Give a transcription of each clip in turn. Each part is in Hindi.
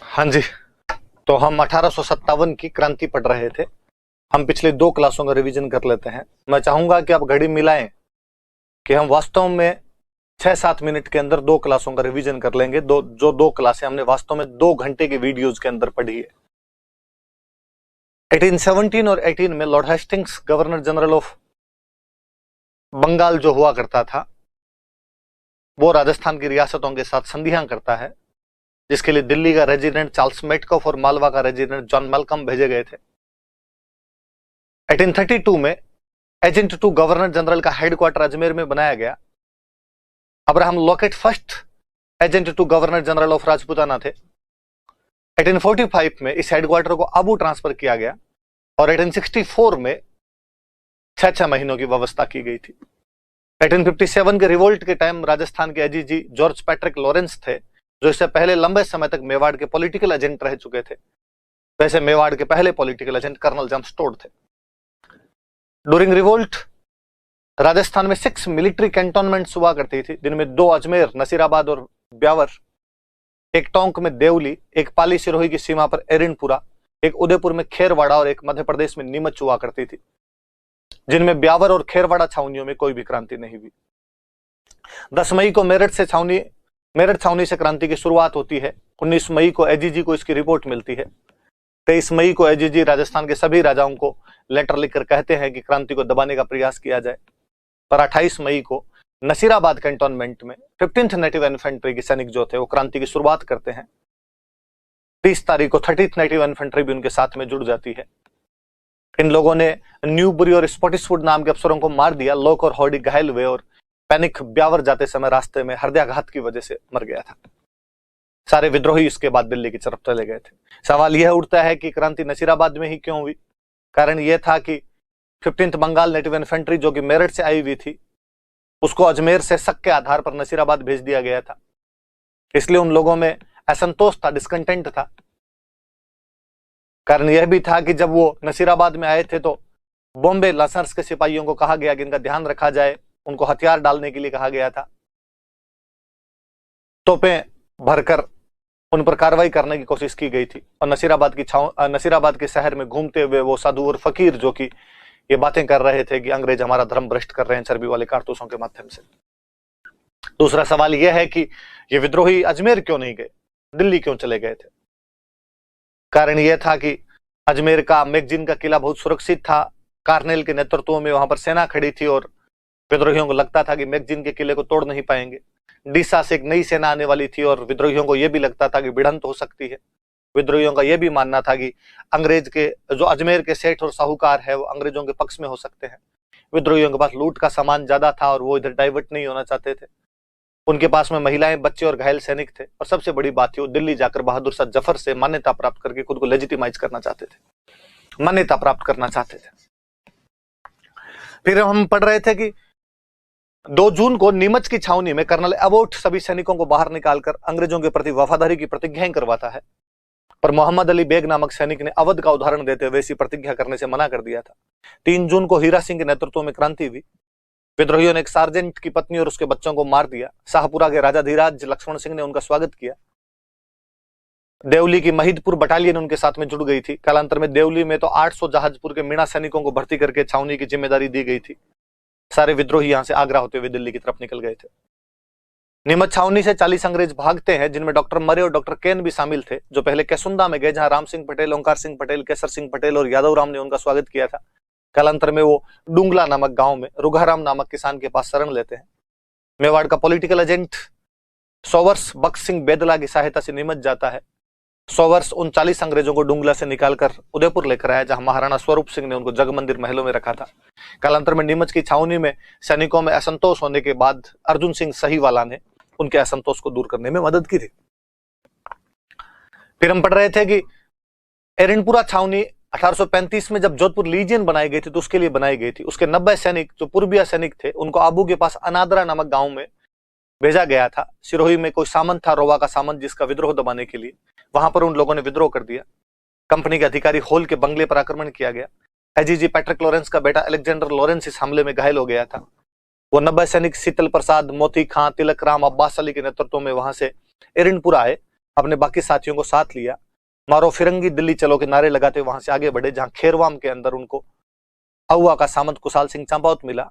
हाँ जी। तो हम 1857 की क्रांति पढ़ रहे थे। हम पिछले 2 क्लासों का रिवीजन कर लेते हैं। मैं चाहूंगा कि आप घड़ी मिलाएं कि हम वास्तव में 6-7 मिनट के अंदर 2 क्लासों का रिवीजन कर लेंगे। जो 2 क्लासें हमने वास्तव में 2 घंटे के वीडियोज के अंदर पढ़ी है। 1817 और 18 में Lord Hastings governor general of Bengal जो हुआ करता था, वो राजस्थान की रियासतों के साथ संधियां करता है, जिसके लिए दिल्ली का रेजिडेंट चार्ल्स मेटकॉफ और मालवा का रेजिडेंट जॉन मैल्कम भेजे गए थे। 1832 में एजेंट टू गवर्नर जनरल का हेडक्वार्टर अजमेर में बनाया गया। Abraham Lockett first agent to governor general of Rajputana थे। 1845 में इस हेडक्वार्टर को आबू ट्रांसफर किया गया और 1864 में 6 महीनों की व्यवस्था की गई थी। 1857 के रिवोल्ट के टाइम राजस्थान के एजीजी जॉर्ज पैट्रिक लॉरेंस थे, जो इससे पहले लंबे समय तक मेवाड़ के पॉलिटिकल एजेंट रह चुके थे। वैसे मेवाड़ के पहले political agent colonel James Tod थे। ड्यूरिंग रिवोल्ट राजस्थान में 6 मिलिट्री कैंटोनमेंट्स हुआ करती थी, जिनमें 2 अजमेर, नसीराबाद और ब्यावर, एक टोंक में देवली, एक पाली सिरोही की सीमा पर एरिनपुरा, एक उदयपुर में खेरवाड़ा और एक मध्य प्रदेश में नीमच हुआ करती थी, जिनमें ब्यावर और खेरवाड़ा छावनियों में कोई भी क्रांति नहीं हुई। 10 मई को मेरठ छावनी से क्रांति की शुरुआत होती है। 19 मई को एजीजी को इसकी रिपोर्ट मिलती है। 23 मई को एजीजी राजस्थान के सभी राजाओं को लेटर लिखकर कहते हैं कि क्रांति को दबाने का प्रयास किया जाए। पर 28 मई को नसीराबाद कैंटोनमेंट में 15th नेटिव इन्फेंट्री के सैनिक जो थे वो क्रांति की शुरुआत करते हैं। 30 तारीख को 30th नेटिव इन्फेंट्री भी उनके साथ में जुड़ जाती है। इन लोगों ने न्यूबरी और स्पॉटिसवुड नाम के अफसरों को मार दिया। लोक और हॉडी घायल हुए और पैनिक ब्यावर जाते समय रास्ते में हृदयाघात की वजह से मर गया था। सारे विद्रोही इसके बाद दिल्ली की तरफ चले गए थे। सवाल यह उठता है कि क्रांति नसीराबाद में ही क्यों हुई। कारण यह था कि 15th बंगाल नेटिव इन्फेंट्री जो कि मेरठ से आई हुई थी, उसको अजमेर से शक के आधार पर नसीराबाद भेज दिया गया था। इसलिए उन लोगों में असंतोष था, डिस्कंटेंट था। कारण यह भी था कि जब वो नसीराबाद में आए थे तो बॉम्बे लसर्स के सिपाहियों को कहा गया कि इनका ध्यान रखा जाए, उनको हथियार डालने के लिए कहा गया था। तोपें भरकर उन पर कार्रवाई करने की कोशिश की गई थी और नसीराबाद के शहर में घूमते हुए वो साधु और फकीर जो कि ये बातें कर रहे थे कि अंग्रेज हमारा धर्म भ्रष्ट कर रहे हैं चर्बी वाले कारतूसों के माध्यम से। दूसरा सवाल यह है कि ये विद्रोही अजमेर क्यों नहीं गए, दिल्ली क्यों चले गए थे। कारण यह था कि अजमेर का मैगजीन का किला बहुत सुरक्षित था। कार्नेल के नेतृत्व में वहां पर सेना खड़ी थी और विद्रोहियों को लगता था कि मैगजीन के किले को तोड़ नहीं पाएंगे। डीसा से एक नई सेना आने वाली थी और विद्रोहियों को यह भी लगता था कि भिड़ंत हो सकती है। विद्रोहियों का यह भी मानना था कि अंग्रेज के जो अजमेर के सेठ और साहूकार है वो अंग्रेजों के पक्ष में हो सकते हैं। विद्रोहियों के पास लूट का सामान ज्यादा था और वो इधर डाइवर्ट नहीं होना चाहते थे। उनके पास में महिलाएं, बच्चे और घायल सैनिक थे और सबसे बड़ी बात थी वो दिल्ली जाकर बहादुर शाह जफर से मान्यता प्राप्त करके खुद को लेजिटिमाइज करना चाहते थे, मान्यता प्राप्त करना चाहते थे। फिर हम पढ़ रहे थे कि 2 जून को नीमच की छावनी में कर्नल एबोट सभी सैनिकों को बाहर निकालकर अंग्रेजों के प्रति वफादारी की प्रतिज्ञाएं करवाता है। पर मोहम्मद अली बेग नामक सैनिक ने अवध का उदाहरण देते हुए ऐसी प्रतिज्ञा करने से मना कर दिया था। 3 जून को हीरा सिंह के नेतृत्व में क्रांति हुई। विद्रोहियों ने एक सार्जेंट की पत्नी और उसके बच्चों को मार दिया। शाहपुरा के राजा धीराज लक्ष्मण सिंह ने उनका स्वागत किया। देवली की महिदपुर बटालियन उनके साथ में जुड़ गई थी। कालांतर में देवली में तो 800 जहाजपुर के मीणा सैनिकों को भर्ती करके छावनी की जिम्मेदारी दी गई थी। सारे विद्रोही यहां से आगरा होते हुए दिल्ली की तरफ निकल गए थे। नीमच छावनी से 40 अंग्रेज भागते हैं, जिनमें डॉक्टर मरे और डॉक्टर केन भी शामिल थे, जो पहले केसुंदा में गए, जहां राम सिंह पटेल, ओंकार सिंह पटेल, केसर सिंह पटेल और यादव राम ने उनका स्वागत किया था। कालांतर में वो डुंगला नामक गांव में रुघाराम नामक किसान के पास शरण लेते हैं। मेवाड़ का पॉलिटिकल एजेंट सोवर्स बख्श सिंह बेदला की सहायता से नीमच जाता है। सोवर्स उन 40 अंग्रेजों को डुंगला से निकालकर उदयपुर लेकर आया, जहां महाराणा स्वरूप सिंह ने उनको जगमंदिर महलों में रखा था। कालांतर में नीमच की छावनी में सैनिकों में असंतोष होने के बाद अर्जुन सिंह सहीवाला ने उनके असंतोष को दूर करने में मदद की थी। फिर हम पढ़ रहे थे कि एरिनपुरा छावनी 1835 में जब जोधपुर लीजियन बनाई गई थी तो उसके लिए बनाई गई थी। उसके 90 सैनिक जो पूर्विया सैनिक थे उनको आबू के पास अनादरा नामक गांव में भेजा गया था। सिरोही में कोई सामंत था, रोवा का सामंत, जिसका विद्रोह दबाने के लिए वहां पर उन लोगों ने विद्रोह कर दिया। कंपनी के अधिकारी होल के बंगले पर आक्रमण किया गया। एजीजी पैट्रिक लॉरेंस का बेटा अलेक्जेंडर लॉरेंस इस हमले में घायल हो गया था। वो 90 सैनिक शीतल प्रसाद, मोती खां, तिलक राम, अब्बास अली के नेतृत्व में वहां से एरिनपुरा आए अपने बाकी साथियों को साथ लिया, मारो फिरंगी दिल्ली चलो के नारे लगाते वहां से आगे बढ़े, जहां खेरवाम के अंदर उनको आउवा का सामंत कुशाल सिंह चंपावत मिला,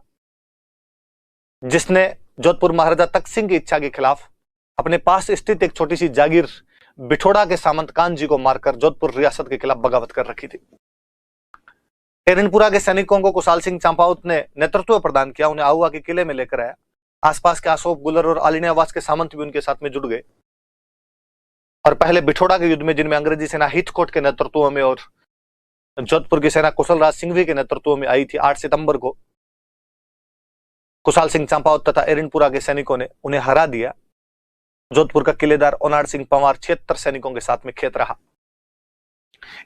जिसने जोधपुर महाराजा तख्त सिंह की इच्छा के खिलाफ अपने पास स्थित एक छोटी सी जागीर बिठोड़ा के सामंत कान जी को मारकर जोधपुर रियासत के खिलाफ बगावत कर रखी थी। एरनपुरा के सैनिकों को कुशाल सिंह चंपावत ने नेतृत्व प्रदान किया, उन्हें आउवा के किले में लेकर आया। आसपास के अशोक गुलर और आलिनियावास के सामंत भी उनके साथ में जुड़ गए और पहले बिठोड़ा के युद्ध में, जिनमें अंग्रेजी सेना हीथकोट के नेतृत्व में और जोधपुर की सेना कुशल राज सिंघवी के नेतृत्व में आई थी, 8 सितंबर को कुशाल सिंह चंपावत तथा एरनपुरा के सैनिकों ने उन्हें हरा दिया। जोधपुर का किलेदार ओनाड सिंह पंवार 76 सैनिकों के साथ में खेत रहा।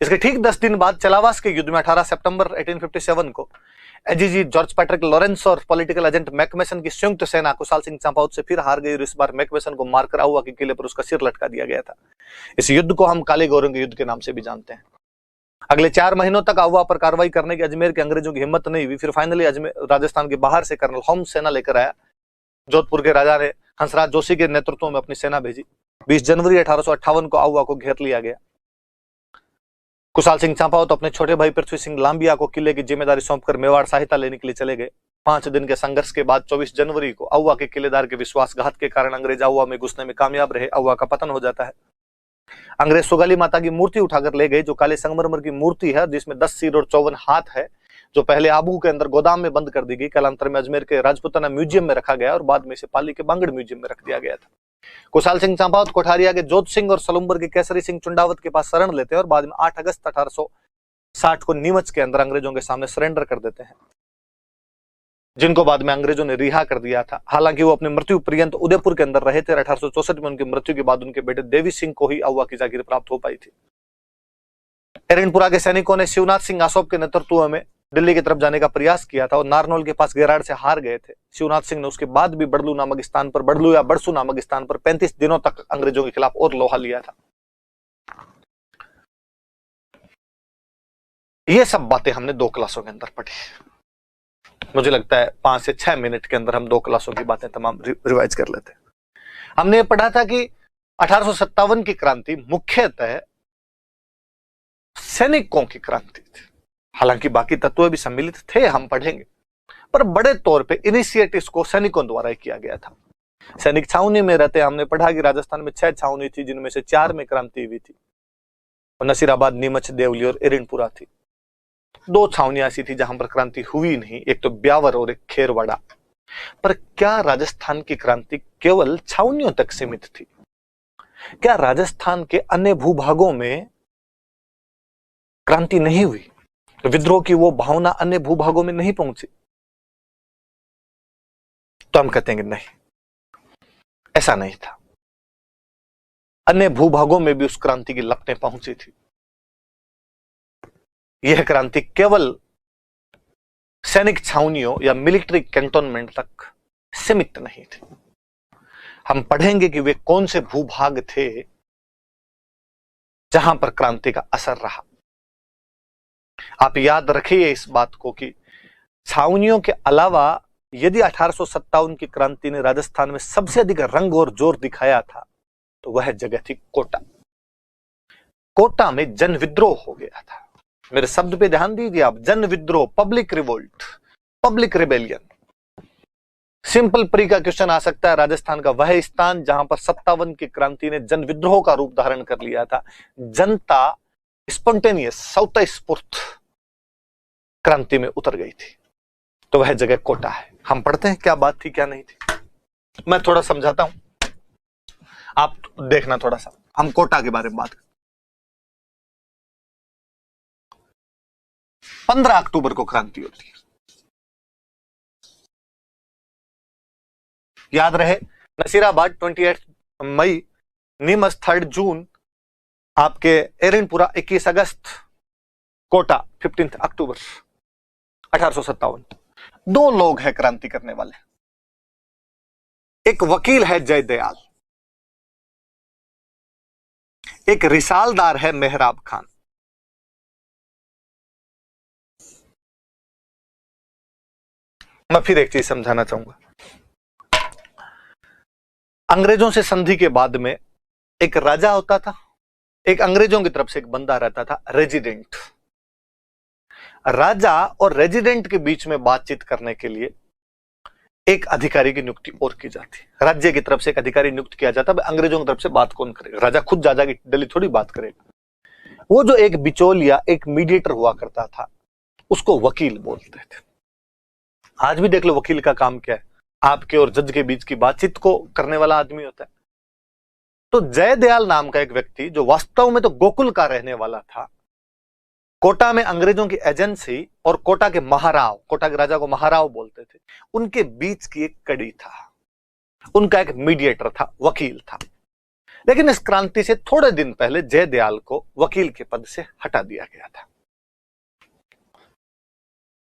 इसके ठीक 10 दिन बाद चलावास के युद्ध में 18 सितंबर 1857 को एजीजी जॉर्ज पैट्रिक लॉरेंस और पॉलिटिकल एजेंट मैकमेसन की संयुक्त सेना कुशाल सिंह चंपावत से फिर हार गई और इस बार मैकमेसन को मारकर आउवा के किले पर उसका सिर लटका दिया गया था। इस युद्ध को हम काले गौरों के युद्ध के नाम से भी जानते हैं। अगले 4 महीनों तक आउवा पर कार्रवाई करने की अजमेर के अंग्रेजों की हिम्मत नहीं हुई। फिर फाइनली अजमेर राजस्थान के बाहर से कर्नल होम्स सेना लेकर आया। जोधपुर के राजा ने हंसराज जोशी के नेतृत्व में अपनी सेना भेजी। 20 जनवरी 1858 को आउवा को घेर लिया गया। कुशाल सिंह चंपावत अपने छोटे भाई पृथ्वी सिंह लांबिया को किले की जिम्मेदारी सौंपकर मेवाड़ सहायता लेने के लिए चले गए। 5 दिन के संघर्ष के बाद 24 जनवरी को आउवा के किलेदार के विश्वासघात के कारण अंग्रेज आउवा में घुसने में कामयाब रहे। आउवा का पतन हो जाता है। अंग्रेज सुगाली माता की मूर्ति उठाकर ले गए, जो काले संगमरमर की मूर्ति है, जिसमें 10 सिर और 54 हाथ है, जो पहले आबू के अंदर गोदाम में बंद कर दी गई। कालांतर में अजमेर के राजपुताना म्यूजियम में रखा गया और बाद में इसे पाली के बांगड़ म्यूजियम में रख दिया गया था। कुशाल सिंह चंपावत कोठारिया के जोध सिंह और सलुम्बर के केसरी सिंह चुंडावत के पास शरण लेते हैं और बाद में 8 अगस्त 1860 को नीमच के अंदर अंग्रेजों के सामने सरेंडर कर देते हैं, जिनको बाद में अंग्रेजों ने रिहा कर दिया था। हालांकि वो अपने मृत्यु पर्यंत उदयपुर के अंदर रहे थे। 1864 में उनकी मृत्यु के बाद उनके बेटे देवी सिंह को ही आउवा की जागीर प्राप्त हो पाई थी। एरनपुरा के सैनिकों ने शिवनाथ सिंह आसोप के नेतृत्व में दिल्ली की तरफ जाने का प्रयास किया था और नारनौल के पास गेराड़ से हार गए थे। शिवनाथ सिंह ने उसके बाद भी बड़लू नामक स्थान पर, बड़लू या बड़सू नामक स्थान पर 35 दिनों तक अंग्रेजों के खिलाफ और लोहा लिया था। ये सब बातें हमने 2 क्लासों के अंदर पढ़ी। मुझे लगता है 5 से 6 मिनट के अंदर हम 2 क्लासों की बातें तमाम रिवाइज कर लेते हैं। हमने पढ़ा था कि 1857 की क्रांति मुख्यतः सैनिकों की क्रांति थी। हालांकि बाकी तत्व भी सम्मिलित थे, हम पढ़ेंगे, पर बड़े तौर पे इनिशिएटिव को सैनिकों द्वारा किया गया था। सैनिक छावनी में रहते। हमने पढ़ा कि राजस्थान में 6 छावनी थी, जिनमें से 4 में क्रांति हुई थी और नसीराबाद, नीमच, देवली और एरनपुरा थी। 2 छावनियां ऐसी थी जहां पर क्रांति हुई नहीं, एक तो ब्यावर और एक खेरवाड़ा। पर क्या राजस्थान की क्रांति केवल छावनियों तक सीमित थी? क्या राजस्थान के अन्य भूभागों में क्रांति नहीं हुई? विद्रोह की वो भावना अन्य भूभागों में नहीं पहुंची? तो हम कहते हैं कि नहीं, ऐसा नहीं था। अन्य भूभागों में भी उस क्रांति की लपटें पहुंची थी। यह क्रांति केवल सैनिक छावनियों या मिलिट्री कैंटोनमेंट तक सीमित नहीं थी। हम पढ़ेंगे कि वे कौन से भूभाग थे जहां पर क्रांति का असर रहा। आप याद रखिए इस बात को कि छावनियों के अलावा यदि 1857 की क्रांति ने राजस्थान में सबसे अधिक रंग और जोर दिखाया था तो वह जगह थी कोटा। कोटा में जन विद्रोह हो गया था। मेरे शब्द पे ध्यान दीजिए आप, जन विद्रोह, public revolt, public rebellion. Simple pre का क्वेश्चन आ सकता है, राजस्थान का वह स्थान जहां पर 57 की क्रांति ने जन विद्रोह का रूप धारण कर लिया था। जनता स्पॉन्टेनियस, स्वतःस्फूर्त क्रांति में उतर गई थी, तो वह जगह कोटा है। हम पढ़ते हैं क्या बात थी क्या नहीं थी। मैं थोड़ा समझाता हूं, आप देखना थोड़ा सा। हम कोटा के बारे में बात करते। 15 अक्टूबर को क्रांति होती है। याद रहे, नसीराबाद 28 मई, नीमच 3 जून, आपके एरनपुरा 21 अगस्त, कोटा 15 अक्टूबर 1857। 2 लोग हैं क्रांति करने वाले। एक वकील है जयदयाल, एक रिसालदार है मेहराब खान। मैं फिर एक चीज समझाना चाहूंगा। अंग्रेजों से संधि के बाद में एक राजा होता था, एक अंग्रेजों की तरफ से एक बंदा रहता था रेजिडेंट। राजा और रेजिडेंट के बीच में बातचीत करने के लिए एक अधिकारी की नियुक्ति और की जाती। राज्य की तरफ से एक अधिकारी नियुक्त किया जाता। अंग्रेजों की तरफ से बात कौन करेगा? राजा खुद जा जाके दिल्ली थोड़ी बात करेगा। वो जो एक बिचौलिया, एक मीडिएटर हुआ करता था, उसको वकील बोलते थे। आज भी देख लो वकील का काम क्या है, आपके और जज के बीच की बातचीत को करने वाला आदमी होता है। तो जयदयाल नाम का एक व्यक्ति, जो वास्तव में तो गोकुल का रहने वाला था, कोटा में अंग्रेजों की एजेंसी और कोटा के महाराव, कोटा के राजा को महाराव बोलते थे, उनके बीच की एक कड़ी था। उनका एक मीडिएटर था, वकील था। लेकिन इस क्रांति से थोड़े दिन पहले जयदयाल को वकील के पद से हटा दिया गया था।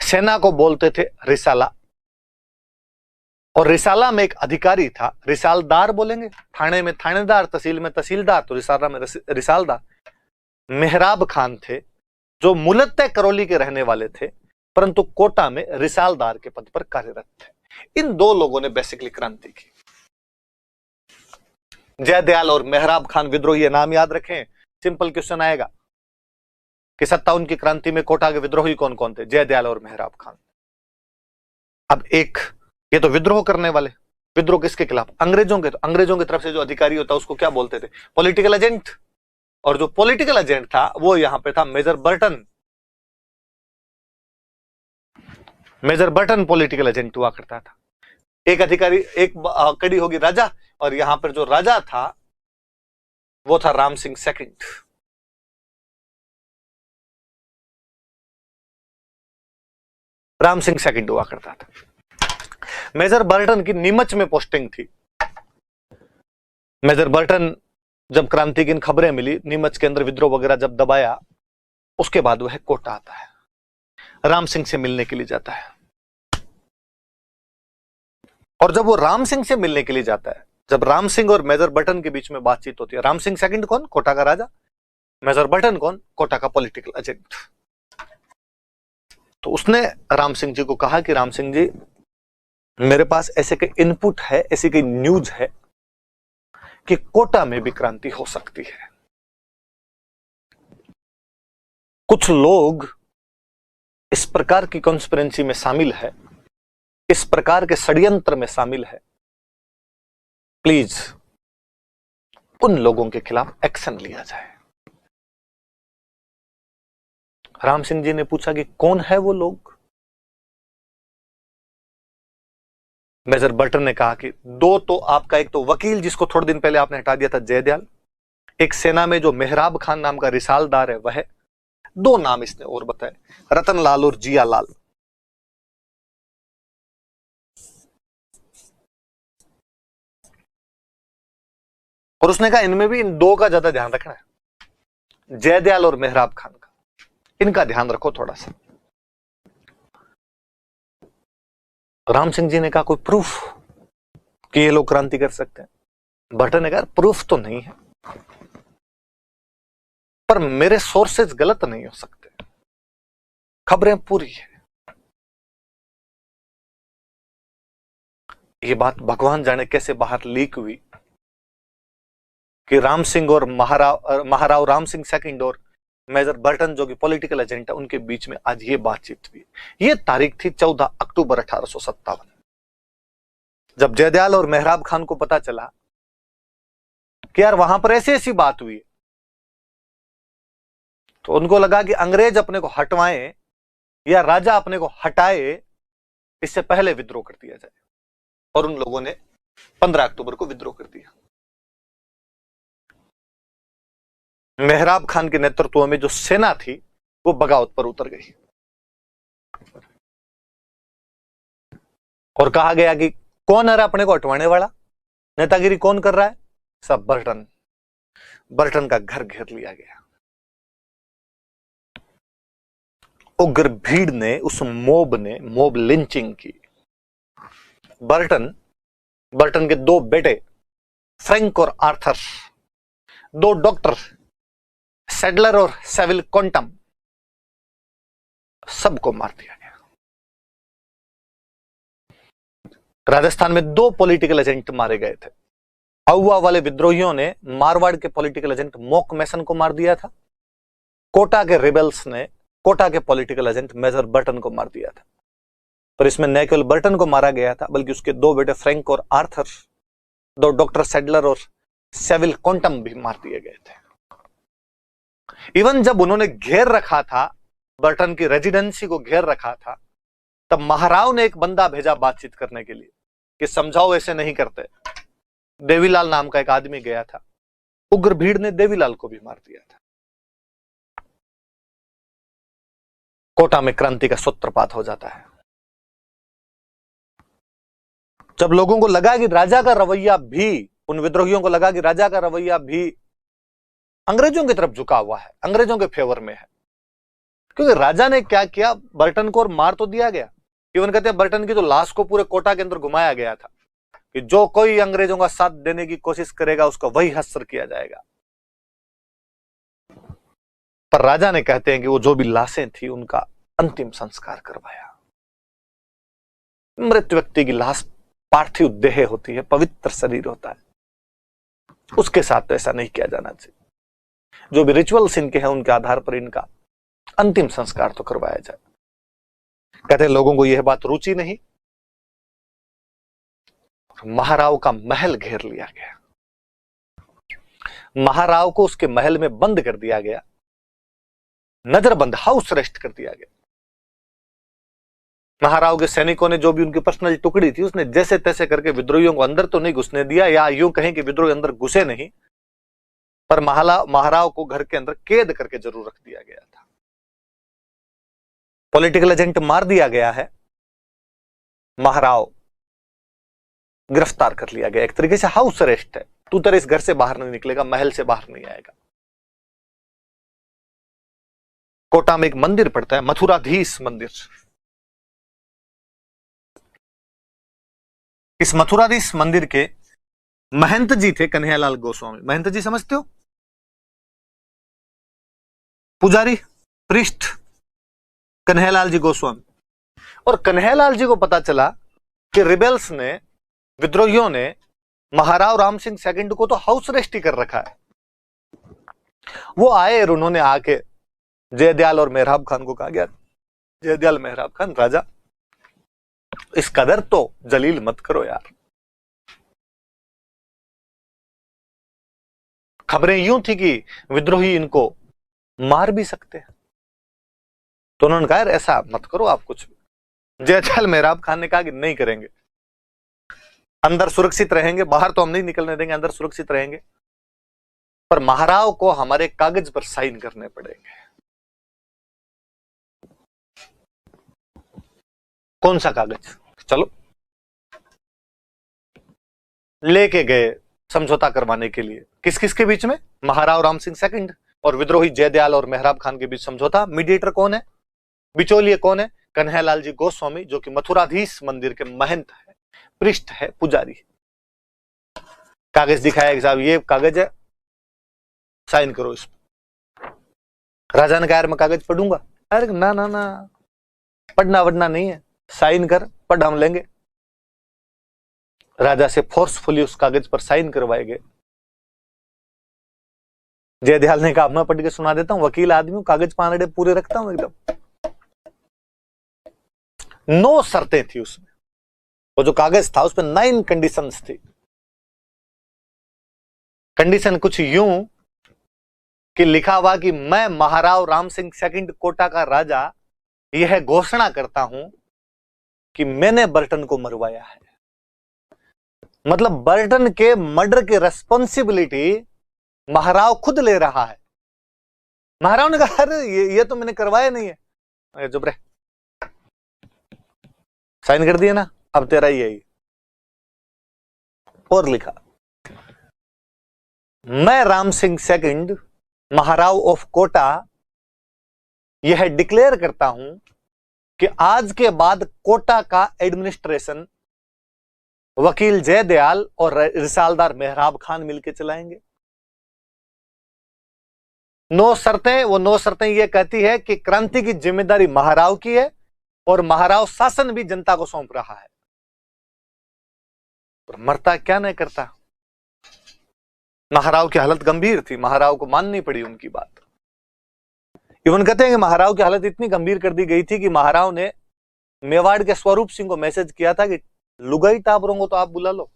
सेना को बोलते थे रिसाला, और रिसाला में एक अधिकारी था, रिसालदार बोलेंगे, थाने में थानेदार, तहसील में तहसीलदार, तो रिसाला में रिसालदार। मेहराब खान थे, जो मूलतः करौली के रहने वाले थे, परंतु कोटा में रिसालदार के पद पर कार्यरत थे। इन दो लोगों ने बेसिकली क्रांति की। जयदयाल और मेहराब खान विद्रोह, ये नाम याद रखें। सिंपल क्वेश्चन आएगा कि 57 की क्रांति में कोटा के विद्रोही कौन कौन थे? जयदयाल और मेहराब खान। अब एक, ये तो विद्रोह करने वाले। विद्रोह किसके खिलाफ? अंग्रेजों के। तो अंग्रेजों की तरफ से जो अधिकारी होता उसको क्या बोलते थे? Political agent. और जो पॉलिटिकल एजेंट था वो यहां पे था major Burton. Major Burton political agent हुआ करता था। एक अधिकारी, एक कड़ी होगी राजा, और यहां पर जो राजा था वो था राम सिंह सेकंड। राम सिंह सेकंड हुआ करता था। मेजर बर्टन की नीमच में पोस्टिंग थी। मेजर बर्टन, जब क्रांति की इन खबरें मिली, नीमच के अंदर विद्रोह वगैरह जब दबाया, उसके बाद वह कोटा आता है, राम सिंह से मिलने के लिए जाता है। और जब वो राम सिंह से मिलने के लिए जाता है, जब राम सिंह और मेजर बर्टन के बीच में बातचीत होती है, राम सिंह सेकंड कौन? कोटा का राजा। मेजर बर्टन कौन? कोटा का पॉलिटिकल एजेंट। तो उसने राम सिंह जी को कहा कि राम सिंह जी, मेरे पास ऐसे कई इनपुट है, ऐसी कई न्यूज है कि कोटा में भी क्रांति हो सकती है। कुछ लोग इस प्रकार की कॉन्स्पिरेंसी में शामिल है, इस प्रकार के षड्यंत्र में शामिल है। प्लीज उन लोगों के खिलाफ एक्शन लिया जाए। राम सिंह जी ने पूछा कि कौन है वो लोग? मेजर बर्टन ने कहा कि दो तो आपका, एक तो वकील जिसको थोड़े दिन पहले आपने हटा दिया था जयदयाल, एक सेना में जो मेहराब खान नाम का रिसालदार है वह। दो नाम इसने और बताए, रतन लाल और जिया लाल। और उसने कहा इनमें भी इन दो का ज्यादा ध्यान रखना है, जयदयाल और मेहराब खान का, इनका ध्यान रखो थोड़ा सा। राम सिंह जी ने कहा कोई प्रूफ कि ये लोग क्रांति कर सकते हैं? बर्टन ने कहा प्रूफ तो नहीं है, पर मेरे सोर्सेज गलत नहीं हो सकते, खबरें पूरी है। ये बात भगवान जाने कैसे बाहर लीक हुई कि राम सिंह और महाराव राम सिंह सेकंड और मेजर बर्टन जो कि पॉलिटिकल एजेंट है, उनके बीच में आज ये बातचीत हुई। ये तारीख थी 14 अक्टूबर 1857। जब जयदयाल और मेहराब खान को पता चला कि यार वहां पर ऐसी ऐसी बात हुई, तो उनको लगा कि अंग्रेज अपने को हटवाएं या राजा अपने को हटाए, इससे पहले विद्रोह कर दिया जाए। और उन लोगों ने 15 अक्टूबर को विद्रोह कर दिया। मेहराब खान के नेतृत्व में जो सेना थी वो बगावत पर उतर गई और कहा गया कि कौन है अपने को हटवाने वाला, नेतागिरी कौन कर रहा है? सब बर्टन। बर्टन का घर घेर लिया गया। उग्र भीड़ ने, उस मोब लिंचिंग की। बर्टन के दो बेटे फ्रैंक और आर्थर, दो डॉक्टर सेडलर और सेविल क्वांटम, सबको मार दिया गया। राजस्थान में दो पॉलिटिकल एजेंट मारे गए थे, आउवा वाले विद्रोहियों ने मारवाड़ के पॉलिटिकल एजेंट मोक मैसन को मार दिया था। कोटा के रिबेल्स ने कोटा के पॉलिटिकल एजेंट मेजर बर्टन को मार दिया था। पर इसमें न केवल बर्टन को मारा गया था, बल्कि उसके दो बेटे फ्रैंक और आर्थर, दो डॉक्टर सेडलर और सेविल क्वांटम भी मार दिए गए थे। इवन जब उन्होंने घेर रखा था, बर्टन की रेजिडेंसी को घेर रखा था, तब महाराव ने एक बंदा भेजा बातचीत करने के लिए कि समझाओ ऐसे नहीं करते। देवीलाल नाम का एक आदमी गया था। उग्र भीड़ ने देवीलाल को भी मार दिया था। कोटा में क्रांति का सूत्रपात हो जाता है। जब लोगों को लगा कि राजा का रवैया भी, उन विद्रोहियों को लगा कि राजा का रवैया भी अंग्रेजों की तरफ झुका हुआ है, अंग्रेजों के फेवर में है, क्योंकि राजा ने क्या किया, बर्टन को और मार तो दिया गया। इवन कहते हैं बर्टन की तो लाश को पूरे कोटा के अंदर घुमाया गया था कि जो कोई अंग्रेजों का साथ देने की कोशिश करेगा उसका वही हस्तर किया जाएगा। पर राजा ने, कहते हैं कि वो जो भी लाशें थी उनका अंतिम संस्कार करवाया। मृत व्यक्ति की लाश पार्थिव देह होती है, पवित्र शरीर होता है, उसके साथ तो ऐसा नहीं किया जाना चाहिए। जो भी रिचुअल्स इनके हैं उनके आधार पर इनका अंतिम संस्कार तो करवाया जाए। कहते हैं लोगों को यह बात रुचि नहीं, महाराव का महल घेर लिया गया। महाराव को उसके महल में बंद कर दिया गया, नजरबंद, हाउस अरेस्ट कर दिया गया। महाराव के सैनिकों ने, जो भी उनकी पर्सनल टुकड़ी थी, उसने जैसे तैसे करके विद्रोहियों को अंदर तो नहीं घुसने दिया, या यूं कहें कि विद्रोही अंदर घुसे नहीं, पर महाराव को घर के अंदर कैद करके जरूर रख दिया गया था। पॉलिटिकल एजेंट मार दिया गया है, महाराव गिरफ्तार कर लिया गया। एक तरीके से हाउस अरेस्ट है। तू तेरे इस घर से बाहर नहीं निकलेगा, महल से बाहर नहीं आएगा। कोटा में एक मंदिर पड़ता है, मथुराधीश मंदिर। इस मथुराधीश मंदिर के महंत जी थे कन्हैयालाल गोस्वामी। महंत जी समझते हो? पुजारी, पृष्ठ, कन्हैयालाल जी गोस्वामी। और कन्हैयालाल जी को पता चला कि रिबेल्स ने, विद्रोहियों ने महाराव राम सिंह सेकंड को तो हाउस अरेस्ट ही कर रखा है। वो आए और उन्होंने आके जयदयाल और मेहराब खान को कहा गया, जयदयाल, मेहराब खान, राजा, इस कदर तो जलील मत करो यार। खबरें यूं थी कि विद्रोही इनको मार भी सकते हैं, तो उन्होंने कहा यार ऐसा मत करो आप कुछ भी। जयदयाल मेहराब खान ने कहा कि नहीं करेंगे, अंदर सुरक्षित रहेंगे, बाहर तो हम नहीं निकलने देंगे, अंदर सुरक्षित रहेंगे, पर महाराव को हमारे कागज पर साइन करने पड़ेंगे। कौन सा कागज? चलो, लेके गए समझौता करवाने के लिए। किस किस के बीच में? महाराव राम सिंह सेकंड और विद्रोही जयदयाल और मेहराब खान के बीच समझौता। मीडिएटर कौन है? बिचौलिए कौन है? कन्हैयालाल जी गोस्वामी, जो कि मथुराधीश मंदिर के महंत है, पृष्ठ है, पुजारी। कागज दिखाया कि साहब ये कागज है, साइन करो इस पर। राजा ने कहा यार मैं कागज पढ़ूंगा। अरे ना ना ना, पढ़ना वढ़ना नहीं है, साइन कर, पढ़ हम लेंगे। राजा से फोर्सफुली उस कागज पर साइन करवाए गए। जयदयाल ने कहा मैं पढ़ के सुना देता हूं, वकील आदमी हूं, कागज पानड़े पूरे रखता हूं एकदम। 9 शर्तें थी उसमें। वो जो कागज था उसमें 9 कंडीशंस थी। कंडीशन कुछ यूं कि लिखा हुआ कि मैं महाराव राम सिंह सेकंड कोटा का राजा यह घोषणा करता हूं कि मैंने बर्टन को मरवाया है। मतलब बर्टन के मर्डर की रेस्पॉन्सिबिलिटी महाराव खुद ले रहा है। महाराव ने कहा अरे ये तो मैंने करवाया नहीं है। चुप रहे, साइन कर दिए ना, अब तेरा ही है। और लिखा मैं राम सिंह सेकंड महाराव ऑफ कोटा यह डिक्लेयर करता हूं कि आज के बाद कोटा का एडमिनिस्ट्रेशन वकील जयदयाल और रिसालदार मेहराब खान मिलकर चलाएंगे। 9 शर्तें, वो 9 शर्तें ये कहती है कि क्रांति की जिम्मेदारी महाराव की है और महाराव शासन भी जनता को सौंप रहा है। और मरता क्या नहीं करता, महाराव की हालत गंभीर थी, महाराव को माननी पड़ी उनकी बात। इवन कहते हैं कि महाराव की हालत इतनी गंभीर कर दी गई थी कि महाराव ने मेवाड़ के स्वरूप सिंह को मैसेज किया था कि लुगाई टाबरों को तो आप बुला लो।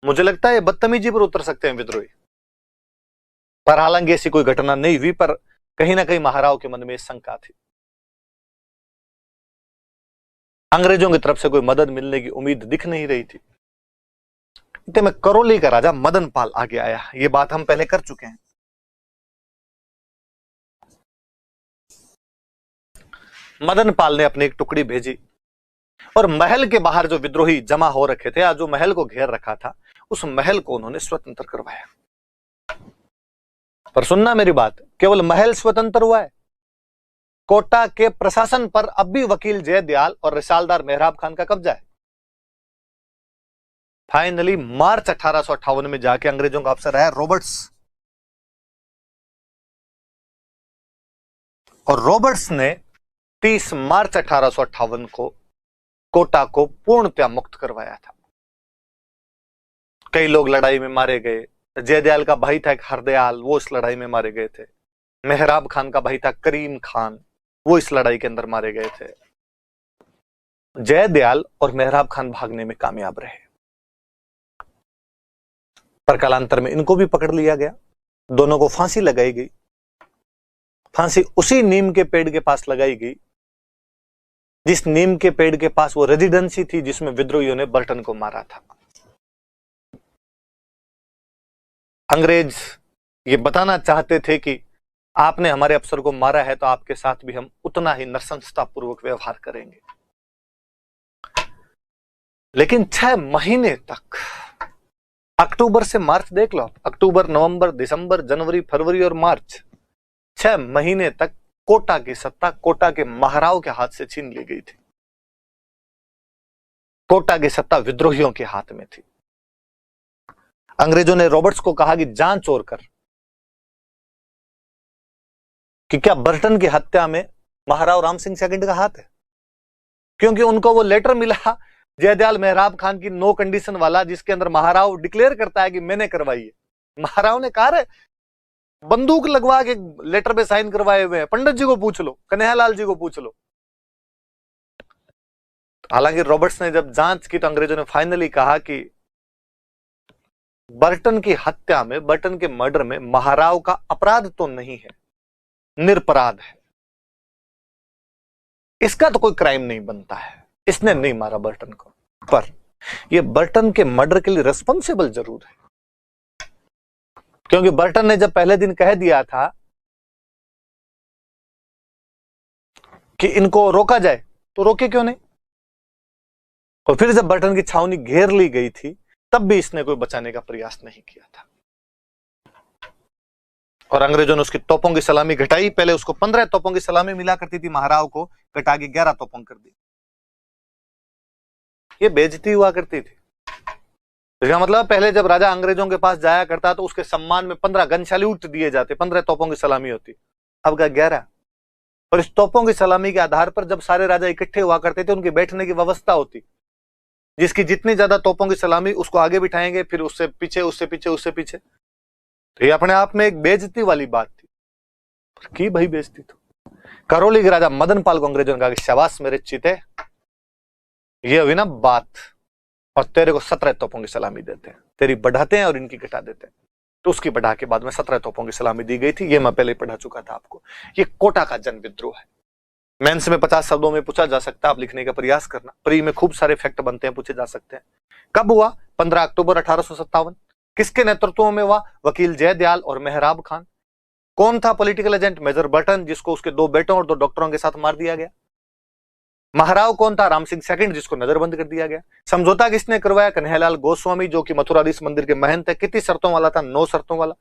मुझे लगता है बदतमीजी पर उतर सकते हैं विद्रोही, पर हालांकि ऐसी कोई घटना नहीं हुई, पर कहीं ना कहीं महाराव के मन में शंका थी। अंग्रेजों की तरफ से कोई मदद मिलने की उम्मीद दिख नहीं रही थी। इतने में करौली का राजा मदन पाल आगे आया। ये बात हम पहले कर चुके हैं। मदन पाल ने अपनी एक टुकड़ी भेजी और महल के बाहर जो विद्रोही जमा हो रखे थे, जो महल को घेर रखा था, उस महल को उन्होंने स्वतंत्र करवाया। पर सुनना मेरी बात, केवल महल स्वतंत्र हुआ है, कोटा के प्रशासन पर अब भी वकील जयदयाल और रिसालदार मेहराब खान का कब्जा है। फाइनली मार्च 1858 में जाके अंग्रेजों का अफसर आया रॉबर्ट्स, और रॉबर्ट्स ने 30 मार्च 1858 को कोटा को पूर्णतया मुक्त करवाया था। कई लोग लड़ाई में मारे गए। जयदयाल का भाई था एक हरदयाल, वो इस लड़ाई में मारे गए थे। मेहराब खान का भाई था करीम खान, वो इस लड़ाई के अंदर मारे गए थे। जयदयाल और मेहराब खान भागने में कामयाब रहे, पर कालांतर में इनको भी पकड़ लिया गया। दोनों को फांसी लगाई गई। फांसी उसी नीम के पेड़ के पास लगाई गई जिस नीम के पेड़ के पास वो रेजिडेंसी थी जिसमें विद्रोहियों ने बर्टन को मारा था। अंग्रेज ये बताना चाहते थे कि आपने हमारे अफसर को मारा है तो आपके साथ भी हम उतना ही नृशंसतापूर्वक व्यवहार करेंगे। लेकिन 6 महीने तक, अक्टूबर से मार्च देख लो, अक्टूबर, नवंबर, दिसंबर, जनवरी, फरवरी और मार्च, 6 महीने तक कोटा की सत्ता कोटा के महाराव के हाथ से छीन ली गई थी। कोटा की सत्ता विद्रोहियों के हाथ में थी। अंग्रेजों ने रॉबर्ट्स को कहा कि जांच और कर कि क्या बर्टन की हत्या में महाराव राम सिंह सेकंड का हाथ है, क्योंकि उनको वो लेटर मिला जयदयाल मेहराब खान की नो कंडीशन वाला, जिसके अंदर महाराव डिक्लेयर करता है कि मैंने करवाई है। महाराव ने कहा बंदूक लगवा के लेटर पे साइन करवाए हुए हैं, पंडित जी को पूछ लो, कन्हैयालाल जी को पूछ लो। हालांकि रॉबर्ट्स ने जब जांच की तो अंग्रेजों ने फाइनली कहा कि बर्टन की हत्या में, बर्टन के मर्डर में महाराव का अपराध तो नहीं है, निरपराध है, इसका तो कोई क्राइम नहीं बनता है, इसने नहीं मारा बर्टन को, पर यह बर्टन के मर्डर के लिए रिस्पॉन्सिबल जरूर है। क्योंकि बर्टन ने जब पहले दिन कह दिया था कि इनको रोका जाए, तो रोके क्यों नहीं? और फिर जब बर्टन की छावनी घेर ली गई थी तब भी इसने कोई बचाने का प्रयास नहीं किया था। और अंग्रेजों ने उसकी तोपों की सलामी घटाई। पहले उसको 15 तोपों की सलामी मिला करती थी, महाराव को घटा के 11 तोपों कर दी। ये बेइज्जती हुआ करती थी। इसका मतलब पहले जब राजा अंग्रेजों के पास जाया करता तो उसके सम्मान में 15 गन सैल्यूट दिए जाते, 15 तोपों की सलामी होती, अब का 11। और इस तोपों की सलामी के आधार पर जब सारे राजा इकट्ठे हुआ करते थे, उनकी बैठने की व्यवस्था होती, जिसकी जितनी ज्यादा तोपों की सलामी उसको आगे बिठाएंगे, फिर उससे पीछे, उससे पीछे, उससे पीछे। तो ये अपने आप में एक बेइज्जती वाली बात थी कि भाई बेइज्जती। तो करौली के राजा मदन पाल को अंग्रेजों ने कहा कि शाबाश मेरे चीते, ये हुई ना बात, और तेरे को 17 तोपों की सलामी देते हैं, तेरी बढ़ाते हैं और इनकी घटा देते हैं। तो उसकी बढ़ा के बाद में 17 तोपों की सलामी दी गई थी। ये मैं पहले ही पढ़ा चुका था आपको। ये कोटा का जन विद्रोह है। मेंस में 50 शब्दों में पूछा जा सकता है, आप लिखने का प्रयास करना। प्री में खूब सारे फैक्ट बनते हैं, पूछे जा सकते हैं। कब हुआ? 15 अक्टूबर 1857। किसके नेतृत्व में हुआ? वकील जयदयाल और मेहराब खान। कौन था पॉलिटिकल एजेंट? मेजर बर्टन, जिसको उसके 2 बेटों और 2 डॉक्टरों के साथ मार दिया गया। महाराव कौन था? राम सिंह सेकंड, जिसको नजरबंद कर दिया गया। समझौता किसने करवाया? कन्हैयालाल गोस्वामी, जो कि मथुराधीश मंदिर के महंत है। कितनी शर्तों वाला था? 9 शर्तों वाला।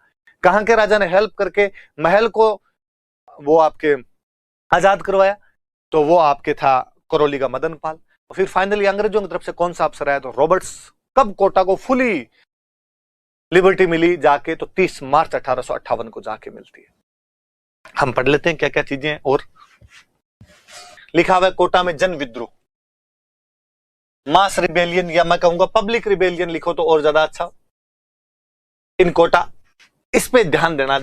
कहां के राजा ने हेल्प करके महल को वो आपके आजाद करवाया? तो वो आपके था करौली का मदन पाल। और फिर फाइनली अंग्रेजों की तरफ से कौन सा अफसर आया? तो रॉबर्ट्स। कब कोटा को फुली लिबर्टी मिली? जाके तो 30 मार्च 1858 को जाके मिलती है। हम पढ़ लेते हैं क्या क्या चीजें हैं। और लिखा हुआ है कोटा में जन विद्रोह, मास रिबेलियन, या मैं कहूंगा पब्लिक रिबेलियन लिखो तो और ज्यादा अच्छा। इन कोटा, इस पे ध्यान देना।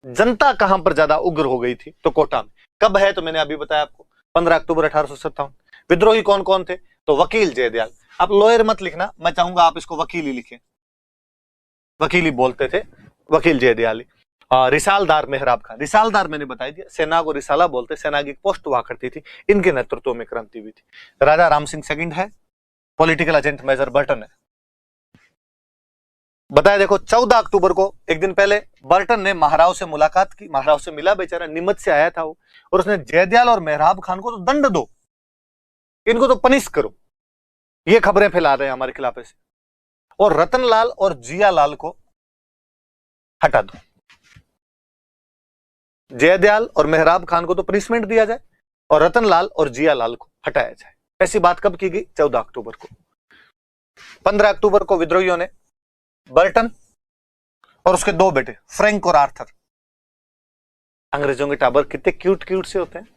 जनता कहां पर ज्यादा उग्र हो गई थी, तो कोटा में। कब है, तो मैंने अभी बताया आपको, 15 अक्टूबर 1857। विद्रोही कौन कौन थे, तो वकील जयदयाल। आप लॉयर मत लिखना, मैं चाहूंगा आप इसको वकील ही लिखें, वकील ही बोलते थे, वकील जयदयाल। रिसालदार मेहराब खान, रिसालदार मैंने बता दिया, सेना को रिसाला बोलते, सेना की पोस्ट हुआ करती थी, इनके नेतृत्व में क्रांति हुई थी। राजा राम सिंह सेकंड है, पॉलिटिकल एजेंट मेजर बर्टन है। बताया देखो, 14 अक्टूबर को, एक दिन पहले, बर्टन ने महाराव से मुलाकात की, महाराव से मिला, बेचारा नीमच से आया था वो, और उसने जयदयाल और मेहराब खान को तो दंड दो, इनको तो पनिश करो, ये खबरें फैला रहे हैं हमारे खिलाफ ऐसे, और रतनलाल और जियालाल को हटा दो। जयदयाल और मेहराब खान को तो पनिशमेंट दिया जाए और रतनलाल और जियालाल को हटाया जाए। ऐसी बात कब की गई, 14 अक्टूबर को। 15 अक्टूबर को विद्रोहियों ने बर्टन और उसके दो बेटे फ्रैंक और आर्थर, अंग्रेजों के टाबर कितने क्यूट क्यूट से होते हैं,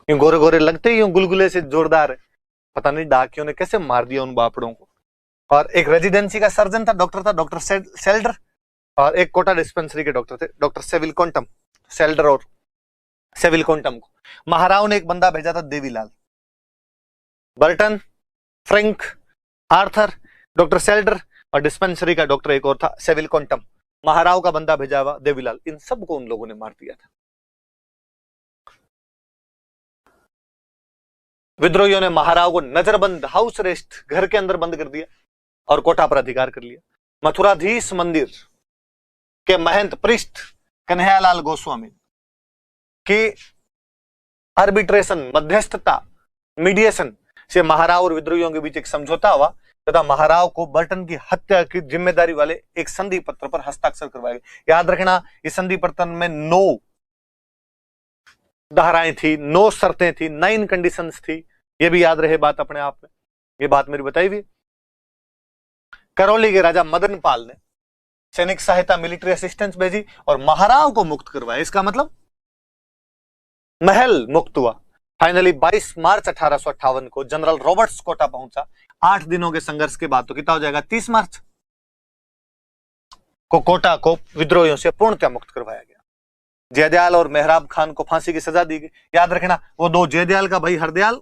यूं गोरे गोरे लगते ही यूं गुलगुले से जोरदार है, पता नहीं डाकियों ने कैसे मार दिया उन बापड़ों को। और एक रेजिडेंसी का सर्जन था, डॉक्टर सेल्डर, और एक कोटा डिस्पेंसरी के डॉक्टर थे, डॉक्टर सेविल कोंटम। सेल्डर और सेविल कोंटम को महाराव ने एक बंदा भेजा था, Devilal. Burton, Frank, Arthur, doctor Selder और डिस्पेंसरी का डॉक्टर एक और था, सेविल कोंटम। महाराव का बंदा भेजा हुआ देवीलाल, इन सबको उन लोगों ने मार दिया था। विद्रोहियों ने महाराव को नजरबंद, हाउस अरेस्ट, घर के अंदर बंद कर दिया और कोटा पर अधिकार कर लिया। मथुराधीश मंदिर के महंत पृष्ठ कन्हैयालाल गोस्वामी की आर्बिट्रेशन, मध्यस्थता, मीडिएशन से महाराव और विद्रोहियों के बीच एक समझौता हुआ तथा महाराव को बर्टन की हत्या की जिम्मेदारी वाले एक संधि पत्र पर हस्ताक्षर करवाए गए। याद रखना, इस संधि पत्र में 9 धाराएं थी, 9 शर्तें थी, 9 कंडीशंस थी, ये भी याद रहे बात अपने आप में, ये बात मेरी बताई हुई। करौली के राजा मदन पाल ने सैनिक सहायता, मिलिट्री असिस्टेंस भेजी और महाराव को मुक्त करवाया। इसका मतलब महल मुक्त हुआ। फाइनली 22 मार्च 1858 को जनरल रॉबर्ट्स कोटा पहुंचा। 8 दिनों के संघर्ष के बाद तो कितना हो जाएगा, 30 मार्च को कोटा को विद्रोहियों से पूर्णतः मुक्त करवाया गया। जयदयाल और मेहराब खान को फांसी की सजा दी गई। याद रखना, वो दो, जयदयाल का भाई हरदयाल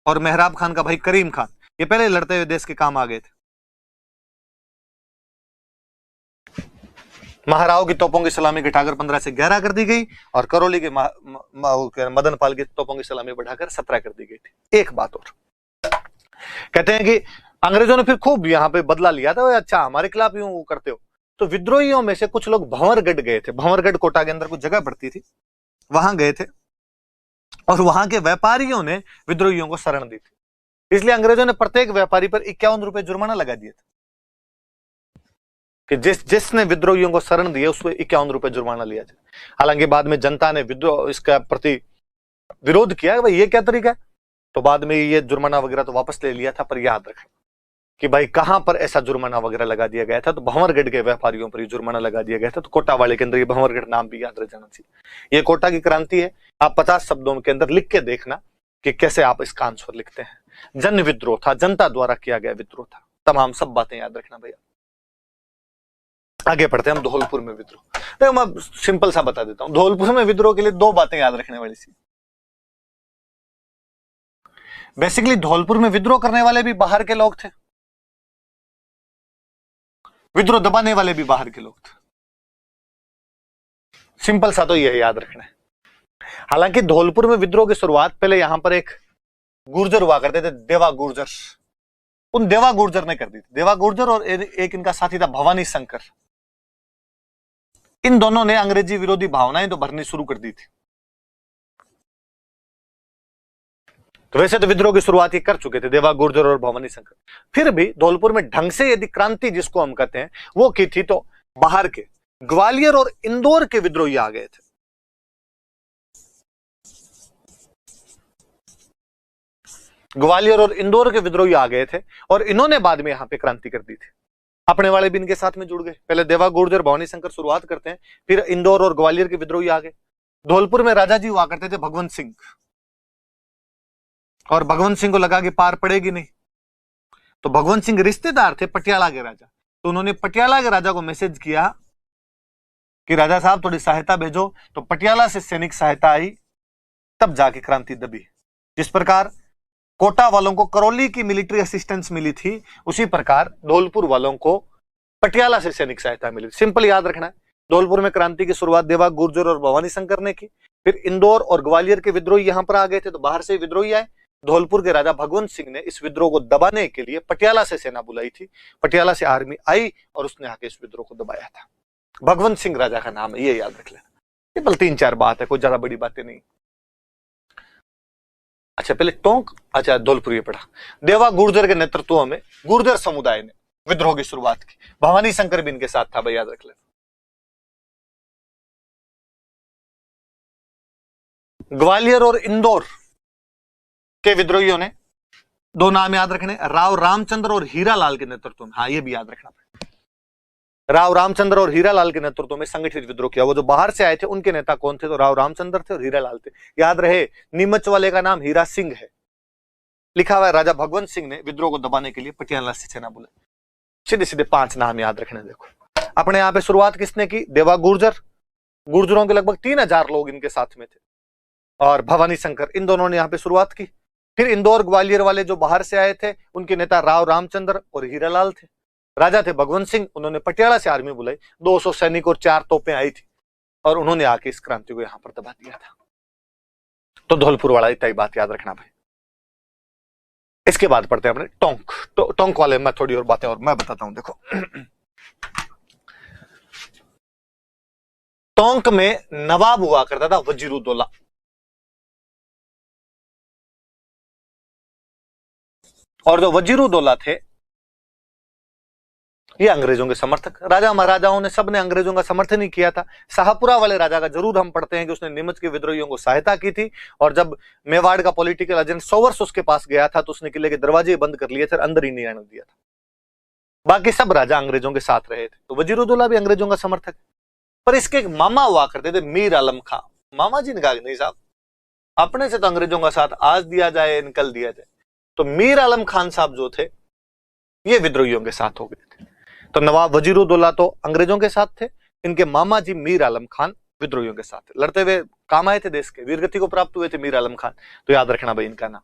और मेहराब खान का भाई करीम खान, ये पहले लड़ते हुए देश के काम आ गए थे। महाराव की तोपों की सलामी घटाकर 15 से 11 कर दी गई और करौली के मदन पाल की तोपों की सलामी बढ़ाकर 17 कर दी गई थी। एक बात और कहते हैं कि अंग्रेजों ने फिर खूब यहां पे बदला लिया था, अच्छा हमारे खिलाफ यूं करते हो। तो विद्रोहियों में से कुछ लोग भंवरगढ़ गए थे, भंवरगढ़ कोटा के अंदर कुछ जगह पड़ती थी, वहां गए थे और वहां के व्यापारियों ने विद्रोहियों को शरण दी थी। इसलिए अंग्रेजों ने प्रत्येक व्यापारी पर 51 रुपए जुर्माना लगा दिया था कि जिसने विद्रोहियों को शरण दी उस पर 51 रुपए जुर्माना लिया जाए। हालांकि बाद में जनता ने विद्रोह इसका प्रति विरोध किया, भाई ये क्या तरीका है, तो बाद में ये जुर्माना वगैरह तो वापस ले लिया था। पर याद रखें कि भाई कहां पर ऐसा जुर्माना वगैरह लगा दिया गया था, तो भंवरगढ़ के व्यापारियों पर जुर्माना लगा दिया गया था। तो कोटा वाले के अंदर ये भंवरगढ़ नाम भी याद रह जाना चाहिए। ये कोटा की क्रांति है। आप 50 शब्दों के अंदर लिख के देखना कि कैसे आप इसका आंसर लिखते हैं। जन विद्रोह था, जनता द्वारा किया गया विद्रोह था। तमाम सब बातें याद रखना भैया। आगे बढ़ते हैं हम धौलपुर में विद्रोह। देखो मैं सिंपल सा बता देता हूं, धौलपुर में विद्रोह के लिए 2 बातें याद रखने वाली सी। बेसिकली धौलपुर में विद्रोह करने वाले भी बाहर के लोग थे, विद्रोह दबाने वाले भी बाहर के लोग थे। सिंपल सा तो यह याद रखना है। हालांकि धौलपुर में विद्रोह की शुरुआत पहले यहां पर एक गुर्जर हुआ करते थे, देवा गुर्जर। उन देवा गुर्जर ने कर दी थी। देवा गुर्जर और एक इनका साथी था भवानी शंकर। इन दोनों ने अंग्रेजी विरोधी भावनाएं तो भरनी शुरू कर दी थी। तो वैसे तो विद्रोह की शुरुआत ही कर चुके थे देवा गुर्जर और भवानी शंकर। फिर भी धौलपुर में ढंग से यदि क्रांति जिसको हम कहते हैं वो की थी, तो बाहर के ग्वालियर और इंदौर के विद्रोही आ गए थे। ग्वालियर और इंदौर के विद्रोही आ गए थे और इन्होंने बाद में यहां पे क्रांति कर दी थी। अपने वाले भी इनके साथ में जुड़ गए। पहले देवा गुर्जर भवानी शंकर शुरुआत करते हैं, फिर इंदौर और ग्वालियर के विद्रोही आ गए। धौलपुर में राजा जी हुआ करते थे भगवंत सिंह, और भगवंत सिंह को लगा कि पार पड़ेगी नहीं, तो भगवंत सिंह रिश्तेदार थे पटियाला के राजा, तो उन्होंने पटियाला के राजा को मैसेज किया कि राजा साहब थोड़ी सहायता भेजो। तो पटियाला से सैनिक सहायता आई, तब जाके क्रांति दबी। जिस प्रकार कोटा वालों को करौली की मिलिट्री असिस्टेंस मिली थी, उसी प्रकार धौलपुर वालों को पटियाला से सैनिक सहायता मिली। सिंपल याद रखना है, धौलपुर में क्रांति की शुरुआत देवा गुर्जर और भवानी शंकर ने की। फिर इंदौर और ग्वालियर के विद्रोही यहां पर आ गए थे, तो बाहर से विद्रोही आए। धौलपुर के राजा भगवंत सिंह ने इस विद्रोह को दबाने के लिए पटियाला से सेना बुलाई थी। पटियाला से आर्मी आई और उसने आके इस विद्रोह को दबाया था। भगवंत सिंह राजा का नाम है, ये याद रख लेना। केवल 3-4 बात है, कोई ज्यादा बड़ी बातें नहीं। अच्छा, पहले टोंक, अच्छा धौलपुर ये पढ़ा। देवा गुर्जर के नेतृत्व में गुर्जर समुदाय ने विद्रोह की शुरुआत की। भवानी शंकर भी इनके साथ था, भाई याद रख लेना। ग्वालियर और इंदौर के विद्रोहियों ने, 2 नाम याद रखने, राव रामचंद्र और हीरालाल के नेतृत्व में, हाँ ये भी याद रखना। राव रामचंद्र और हीरालाल के नेतृत्व में संगठित विद्रोह किया। वो जो बाहर से आए थे उनके नेता कौन थे? तो राव रामचंद्र थे और हीरालाल थे। याद रहे, नीमच वाले का नाम हीरा सिंह है। लिखा हुआ है राजा भगवंत सिंह ने विद्रोह को दबाने के लिए पटियाला से सेना बुलाई। सीधे सीधे 5 नाम याद रखने। देखो, अपने यहाँ पे शुरुआत किसने की? देवा गुर्जर। गुर्जरों के लगभग 3000 लोग इनके साथ में थे, और भवानी शंकर, इन दोनों ने यहाँ पे शुरुआत की। फिर इंदौर ग्वालियर वाले जो बाहर से आए थे, उनके नेता राव रामचंद्र और हीरालाल थे। राजा थे भगवंत सिंह, उन्होंने पटियाला से आर्मी बुलाई। 200 सैनिक और 4 तोपें आई थी, और उन्होंने आके इस क्रांति को यहां पर दबा दिया था। तो धौलपुर वाला इतना ही बात याद रखना भाई। इसके बाद पढ़ते हैं अपने टोंक। टोंक वाले में थोड़ी और बातें और मैं बताता हूं। देखो, टोंक में नवाब हुआ करता था वजीरुद्दौला। और जो वजीरुद्दौला थे, ये अंग्रेजों के समर्थक। राजा महाराजाओं ने सबने अंग्रेजों का समर्थन ही किया था। शाहपुरा वाले राजा का जरूर हम पढ़ते हैं कि उसने नीमच के विद्रोहियों को सहायता की थी, और जब मेवाड़ का पॉलिटिकल एजेंट सोवर्स उसके पास गया था, तो उसने किले के दरवाजे बंद कर लिए थे, अंदर ही नहीं आने दिया था। बाकी सब राजा अंग्रेजों के साथ रहे थे। तो वजीरुद्दौला भी अंग्रेजों का समर्थक। पर इसके एक मामा हुआ करते थे, मीर आलम खां। मामा जी ने कहा नहीं साहब, अपने से तो अंग्रेजों का साथ आज दिया जाए निकल दिया जाए। तो मीर आलम खान साहब जो थे, ये विद्रोहियों के साथ हो गए थे। तो नवाब वजीरुद्दौला तो अंग्रेजों के साथ थे, इनके मामा जी मीर आलम खान विद्रोहियों के साथ थे। लड़ते हुए काम आए थे देश के, वीरगति को प्राप्त हुए थे मीर आलम खान। तो याद रखना भाई इनका नाम।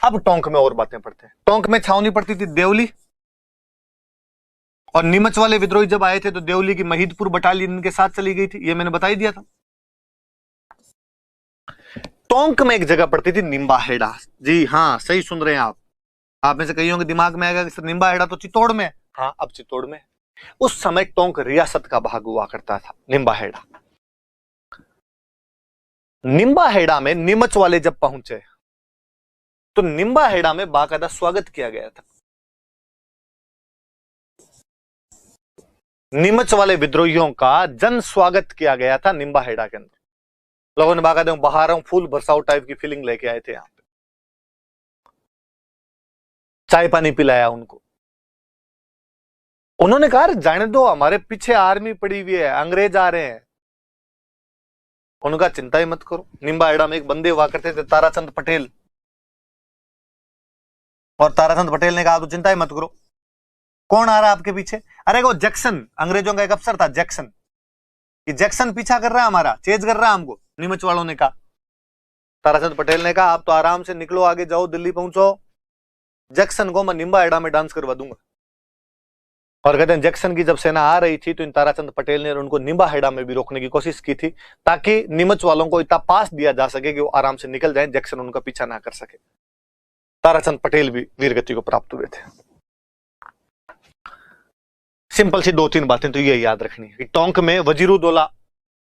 अब टोंक में और बातें पढ़ते हैं। टोंक में छावनी पड़ती थी देवली, और नीमच वाले विद्रोही जब आए थे तो देवली की महीदपुर बटालियन इनके साथ चली गई थी, ये मैंने बता ही दिया था। टोंक में एक जगह पड़ती थी निम्बाहेड़ा। जी हाँ, सही सुन रहे हैं आप में से कईयों के दिमाग में आएगा कि निम्बाहेड़ा तो चित्तौड़ में है। हाँ, अब चित्तौड़ में। उस समय टोंक रियासत का भाग हुआ करता था, निम्बाहेड़ा। निम्बाहेड़ा में नीमच वाले जब पहुंचे, तो निम्बाहेड़ा में बाकायदा स्वागत किया गया था। नीमच वाले विद्रोहियों का जन स्वागत किया गया था निम्बाहेड़ा के अंदर। लोगों ने बाकायदा बाहर फूल बरसाओ टाइप की फीलिंग लेके आए थे। यहां पे चाय पानी पिलाया उनको। उन्होंने कहा जाने दो, हमारे पीछे आर्मी पड़ी हुई है, अंग्रेज आ रहे हैं। उनका चिंता ही मत करो। निम्बाहेड़ा में एक बंदे हुआ करते थे, ताराचंद पटेल। और ताराचंद पटेल ने कहा तो चिंता ही मत करो, कौन आ रहा है आपके पीछे? अरे वो जैक्सन, अंग्रेजों का एक अफसर था जैक्सन, कि जैक्सन पीछा कर रहा है हमारा, चेज कर रहा है हमको। नीमच वालों ने कहा। ताराचंद पटेल ने कहा आप तो आराम से निकलो, आगे जाओ, दिल्ली पहुंचो, जैक्सन को मैं निम्बाहेड़ा में डांस करवा दूंगा। और कहते हैं जैक्सन की जब सेना आ रही थी, तो इन ताराचंद पटेल ने उनको निम्बाहेड़ा में भी रोकने की कोशिश की थी, ताकि नीमच वालों को इतना पास दिया जा सके कि वो आराम से निकल जाए, जैक्सन उनका पीछा ना कर सके। ताराचंद पटेल भी वीरगति को प्राप्त हुए थे। सिंपल सी 2-3 बातें तो ये याद रखनी है कि टोंक में वजीरुद्दौला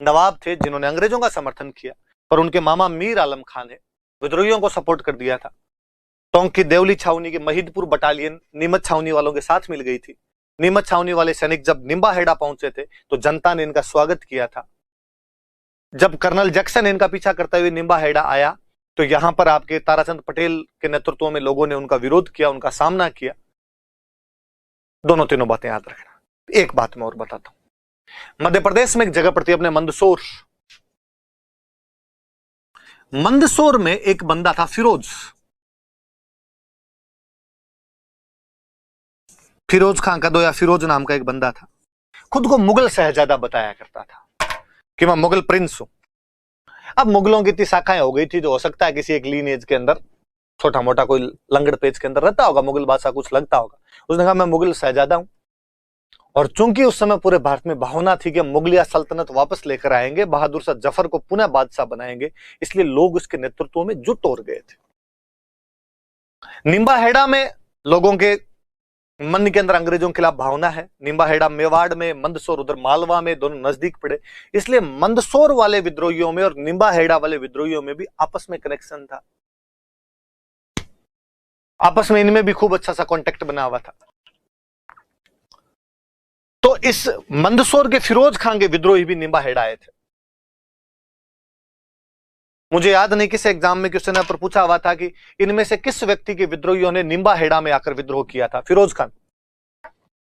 नवाब थे जिन्होंने अंग्रेजों का समर्थन किया, पर उनके मामा मीर आलम खान ने विद्रोहियों को सपोर्ट कर दिया था। टोंक की देवली छावनी की महीदपुर बटालियन नीमच छावनी वालों के साथ मिल गई थी। नीमच छावनी वाले सैनिक जब निम्बाहेड़ा पहुंचे थे, तो जनता ने इनका स्वागत किया था। जब कर्नल जैक्सन इनका पीछा करते हुए निम्बाहेड़ा आया, तो यहां पर आपके ताराचंद पटेल के नेतृत्व में लोगों ने उनका विरोध किया, उनका सामना किया। दोनों तीनों बातें याद रखना। एक बात मैं और बताता हूं। मध्य प्रदेश में एक जगह पड़ती है अपने मंदसौर। मंदसौर में एक बंदा था फिरोज खां कदो या फिरोज नाम का एक बंदा था, खुद को मुगल शहजादा बताया करता था कि मैं मुगल प्रिंस हूं। अब मुगलों की इतनी शाखाएं हो गई थी, जो हो सकता है किसी एक लीनेज के अंदर छोटा मोटा कोई लंगड़ पेज के अंदर रहता होगा, मुगल बादशाह कुछ लगता होगा। उसने कहा मैं मुगल शहजादा हूं, और चूंकि उस समय पूरे भारत में भावना थी कि मुगलिया सल्तनत वापस लेकर आएंगे, बहादुर शाह जफर को पुनः बादशाह बनाएंगे, इसलिए लोग उसके नेतृत्व में जुट तोड़ गए थे। निम्बाहेड़ा में लोगों के मन के अंदर अंग्रेजों के खिलाफ भावना है। निम्बाहेड़ा मेवाड़ में, मंदसौर उधर मालवा में, दोनों नजदीक पड़े, इसलिए मंदसौर वाले विद्रोहियों में और निम्बाहेड़ा वाले विद्रोहियों में भी आपस में कनेक्शन था, आपस में इनमें भी खूब अच्छा सा कांटेक्ट बना हुआ था। तो इस मंदसौर के फिरोज खान के विद्रोही भी निम्बाहेड़ा आए थे। मुझे याद नहीं किस एग्जाम में क्वेश्चन पर पूछा हुआ था कि इनमें से किस व्यक्ति के विद्रोहियों ने निम्बाहेड़ा में आकर विद्रोह किया था। फिरोज खान।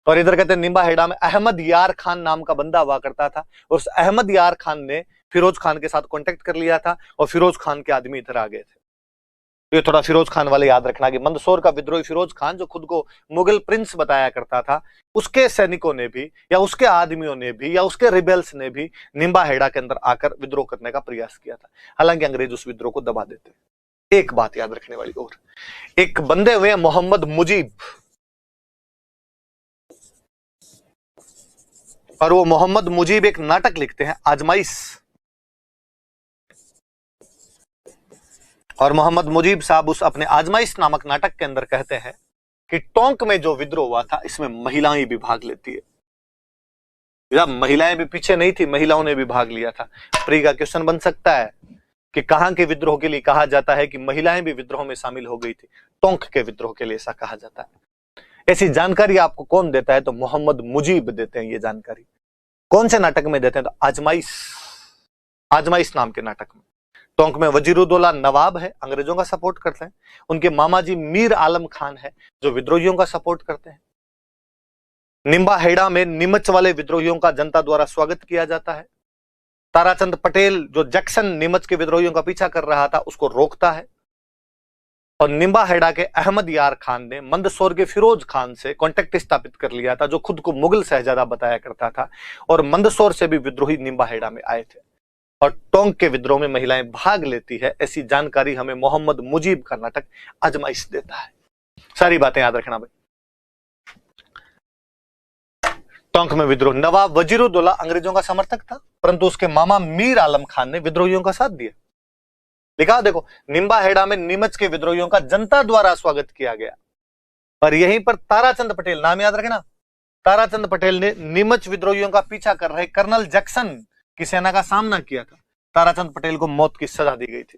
और इधर कहते हैं निम्बाहेड़ा में अहमद यार खान नाम का बंदा हुआ करता था, और उस अहमद यार खान ने फिरोज खान के साथ कांटेक्ट कर लिया था, और फिरोज खान के आदमी इधर आ गए थे। तो ये थोड़ा फिरोज खान वाले याद रखना कि मंदसौर का विद्रोही फिरोज खान, जो खुद को मुगल प्रिंस बताया करता था, उसके सैनिकों ने भी या उसके आदमियों ने भी या उसके रिबेल्स ने भी निम्बाहेड़ा के अंदर आकर विद्रोह करने का प्रयास किया था। हालांकि अंग्रेज उस विद्रोह को दबा देते। एक बात याद रखने वाली और, एक बंदे हुए मोहम्मद मुजीब, और वो मोहम्मद मुजीब एक नाटक लिखते हैं आजमाइश। और मोहम्मद मुजीब साहब उस अपने आजमाइश नामक नाटक के अंदर कहते हैं कि टोंक में जो विद्रोह हुआ था, इसमें महिलाएं भी भाग लेती है। जब महिलाएं भी पीछे नहीं थी, महिलाओं ने भी भाग लिया था। प्री का क्वेश्चन बन सकता है कि कहां के विद्रोह के लिए कहा जाता है कि महिलाएं भी विद्रोह में शामिल हो गई थी? टोंक के विद्रोह के लिए ऐसा कहा जाता है। ऐसी जानकारी आपको कौन देता है? तो मोहम्मद मुजीब देते हैं ये जानकारी। कौन से नाटक में देते हैं? तो आजमाइश, आजमाइश नाम के नाटक में। टोंक में वजीरुद्दौला नवाब है, अंग्रेजों का सपोर्ट करते हैं। उनके मामा जी मीर आलम खान है, जो विद्रोहियों का सपोर्ट करते हैं। निम्बाहेड़ा में नीमच वाले विद्रोहियों का जनता द्वारा स्वागत किया जाता है। ताराचंद पटेल, जो जैक्सन नीमच के विद्रोहियों का पीछा कर रहा था, उसको रोकता है। और निम्बाहेड़ा के अहमद यार खान ने मंदसौर के फिरोज खान से कांटेक्ट स्थापित कर लिया था, जो खुद को मुगल शहजादा बताया करता था, और मंदसौर से भी विद्रोही निम्बाहेड़ा में आए थे। और टोंक के विद्रोह में महिलाएं भाग लेती है, ऐसी जानकारी हमें मोहम्मद मुजीब का नाटक आजमाइश देता है। सारी बातें याद रखना भाई। टोंक में विद्रोह, नवाब वजीरुद्दौला अंग्रेजों का समर्थक था, परंतु उसके मामा मीर आलम खान ने विद्रोहियों का साथ दिया। लिखा देखो, निम्बाहेड़ा में नीमच के विद्रोहियों का जनता द्वारा स्वागत किया गया। और यहीं पर ताराचंद पटेल, नाम याद रखना, ताराचंद पटेल ने नीमच विद्रोहियों का पीछा कर रहे कर्नल जैक्सन की सेना का सामना किया था। ताराचंद पटेल को मौत की सजा दी गई थी।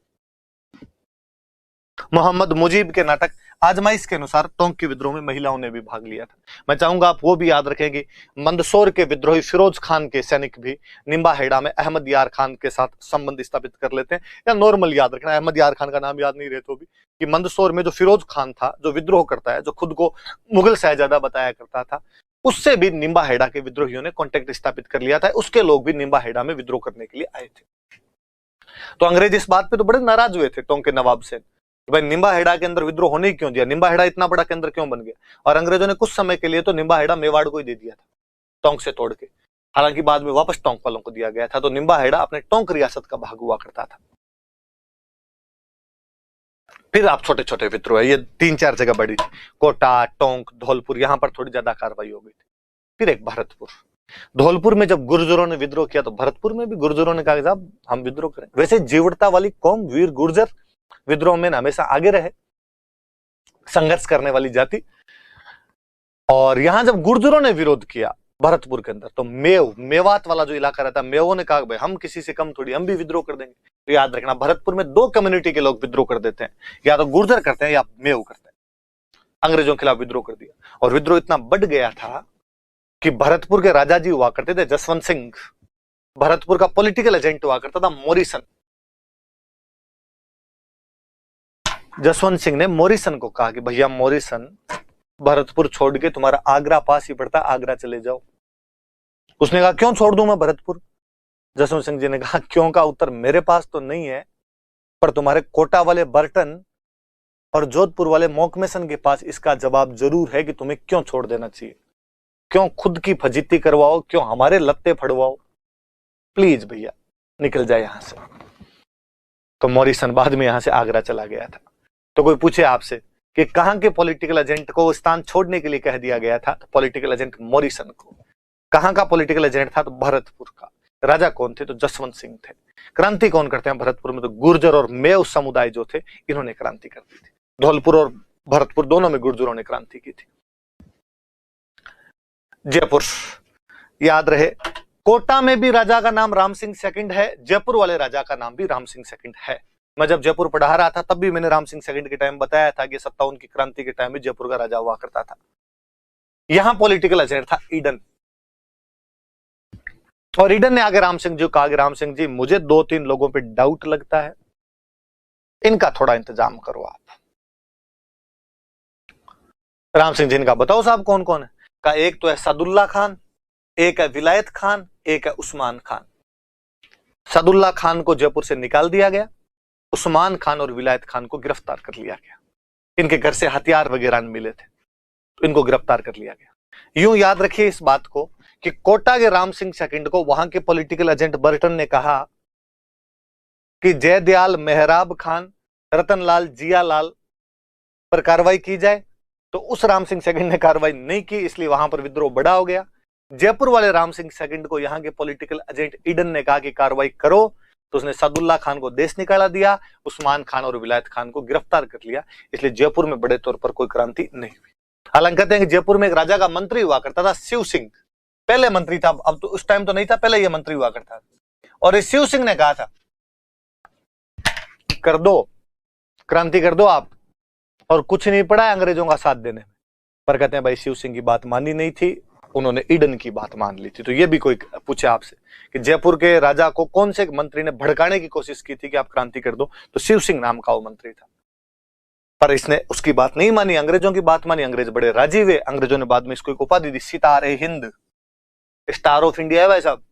मोहम्मद मुजीब के नाटक आजमाइश के अनुसार टोंक के विद्रोह में महिलाओं ने भी भाग लिया था। मैं चाहूंगा आप वो भी याद रखें कि मंदसौर के विद्रोही फिरोज खान के सैनिक भी निम्बाहेड़ा में अहमद यार खान के साथ संबंध स्थापित कर लेते हैं। या नॉर्मल याद रखना, अहमद यार खान का नाम याद नहीं रहे तो भी, कि मंदसौर में जो फिरोज खान था, जो विद्रोह करता है, जो खुद को मुगल शहजादा बताया करता था, उससे भी निम्बाहेड़ा के विद्रोहियों ने कांटेक्ट स्थापित कर लिया था। उसके लोग भी निम्बाहेड़ा में विद्रोह करने के लिए आए थे। तो अंग्रेज इस बात पे तो बड़े नाराज हुए थे टोंक के नवाब से, भाई निम्बाहेड़ा के अंदर विद्रोह होने ही क्यों दिया, निम्बाहेड़ा इतना बड़ा केंद्र क्यों बन गया। और अंग्रेजों ने कुछ समय के लिए तो निम्बाहेड़ा मेवाड़ को ही दे दिया था, टोंक से तोड़ के। हालांकि बाद में वापस टोंक वालों को दिया गया था। तो निम्बाहेड़ा अपने टोंक रियासत का भाग हुआ करता था। फिर आप छोटे छोटे विद्रोह है, ये 3-4 जगह बड़ी थी, कोटा, टोंक, धौलपुर, यहां पर थोड़ी ज्यादा कार्रवाई हो गई थी। फिर एक भरतपुर। धौलपुर में जब गुर्जरों ने विद्रोह किया, तो भरतपुर में भी गुर्जरों ने कहा साहब हम विद्रोह करें। वैसे जीवड़ता वाली कौम वीर गुर्जर विद्रोह में हमेशा आगे रहे, संघर्ष करने वाली जाति। और यहां जब गुर्जरों ने विरोध किया भरतपुर के अंदर, तो मेवात वाला जो इलाका रहता है, मेवों ने कहा भाई हम किसी से कम थोड़ी, हम भी विद्रोह कर देंगे। तो याद रखना, भरतपुर में 2 कम्युनिटी के लोग विद्रोह कर देते हैं, या तो गुर्जर करते हैं या मेव करते हैं। अंग्रेजों के खिलाफ विद्रोह कर दिया, और विद्रोह इतना बढ़ गया था कि भरतपुर के राजा जी हुआ करते थे जसवंत सिंह, भरतपुर का पॉलिटिकल एजेंट हुआ करता था मॉरिसन। जसवंत सिंह ने मॉरिसन को कहा कि भैया मॉरिसन, भरतपुर छोड़ के तुम्हारा आगरा पास ही पड़ता, आगरा चले जाओ। उसने कहा क्यों छोड़ दूं मैं भरतपुर? जसवंत सिंह जी ने कहा क्यों का उत्तर मेरे पास तो नहीं है, पर तुम्हारे कोटा वाले बर्टन और जोधपुर वाले मोकमेसन के पास इसका जवाब जरूर है कि तुम्हें क्यों छोड़ देना चाहिए, क्यों खुद की फजीती करवाओ, क्यों हमारे लत्ते फड़वाओ, प्लीज भैया निकल जाए यहां से। तो मॉरिसन बाद में यहां से आगरा चला गया था। तो कोई पूछे आपसे कि कहां के पॉलिटिकल एजेंट को स्थान छोड़ने के लिए कह दिया गया था, तो पॉलिटिकल एजेंट मॉरिसन को। कहां का पॉलिटिकल एजेंट था, तो भरतपुर का। राजा कौन थे, तो जसवंत सिंह थे। क्रांति कौन करते हैं भरतपुर में, तो गुर्जर और मेव समुदाय जो थे इन्होंने क्रांति कर दी थी। धौलपुर और भरतपुर दोनों में गुर्जरों ने क्रांति की थी। जयपुर याद रहे, कोटा में भी राजा का नाम राम सिंह सेकंड है, जयपुर वाले राजा का नाम भी राम सिंह सेकंड है। मैं जब जयपुर पढ़ा रहा था तब भी मैंने राम सिंह सेकंड के टाइम बताया था कि 57 की क्रांति के टाइम में जयपुर का राजा हुआ करता था। यहां पॉलिटिकल एजेंट था ईडन, और ईडन ने आगे राम सिंह जी को कहा कि राम सिंह जी मुझे 2-3 लोगों पे डाउट लगता है, इनका थोड़ा इंतजाम करो आप। राम सिंह जी ने कहा बताओ साहब कौन कौन है। कहा एक तो है सादुल्ला खान, एक है विलायत खान, एक है उस्मान खान। सादुल्ला खान को जयपुर से निकाल दिया गया, उस्मान खान और विलायत खान को गिरफ्तार कर लिया गया। इनके घर से हथियार वगैरह मिले थे, तो इनको गिरफ्तार कर लिया गया। यूं याद रखिए इस बात को कि कोटा के राम सिंह सेकंड को वहां के पॉलिटिकल एजेंट बर्टन ने कहा कि जयदयाल मेहराब खान, रतनलाल, जियालाल पर कार्रवाई की जाए, तो उस राम सिंह सेकंड ने कार्रवाई नहीं की, इसलिए वहां पर विद्रोह बड़ा हो गया। जयपुर वाले राम सिंह सेकंड को यहां के पॉलिटिकल एजेंट ईडन ने कहा कि कार्रवाई करो, तो उसने सादुल्ला खान को देश निकाला दिया, उस्मान खान और विलायत खान को गिरफ्तार कर लिया। इसलिए जयपुर में बड़े तौर पर कोई क्रांति नहीं हुई। हालांकि कहते हैं कि जयपुर में एक राजा का मंत्री हुआ करता था, शिव सिंह, पहले मंत्री था, अब तो उस टाइम तो नहीं था, पहले यह मंत्री हुआ करता था। और इस शिव सिंह ने कहा था कर दो, क्रांति कर दो आप, और कुछ नहीं पड़ा है अंग्रेजों का साथ देने में। पर कहते हैं भाई शिव सिंह की बात मानी नहीं थी, उन्होंने ईडन की बात मान ली थी। तो ये भी कोई पूछे आपसे कि जयपुर के राजा को कौन से मंत्री ने भड़काने की कोशिश की थी कि आप क्रांति कर दो, तो शिव सिंह नाम का वो मंत्री था। पर इसने उसकी बात नहीं मानी, अंग्रेजों की बात मानी। अंग्रेज बड़े राजी हुए। अंग्रेजों ने बाद में इसको एक उपाधि दी, सितारे हिंद, स्टार ऑफ इंडिया है भाई साहब,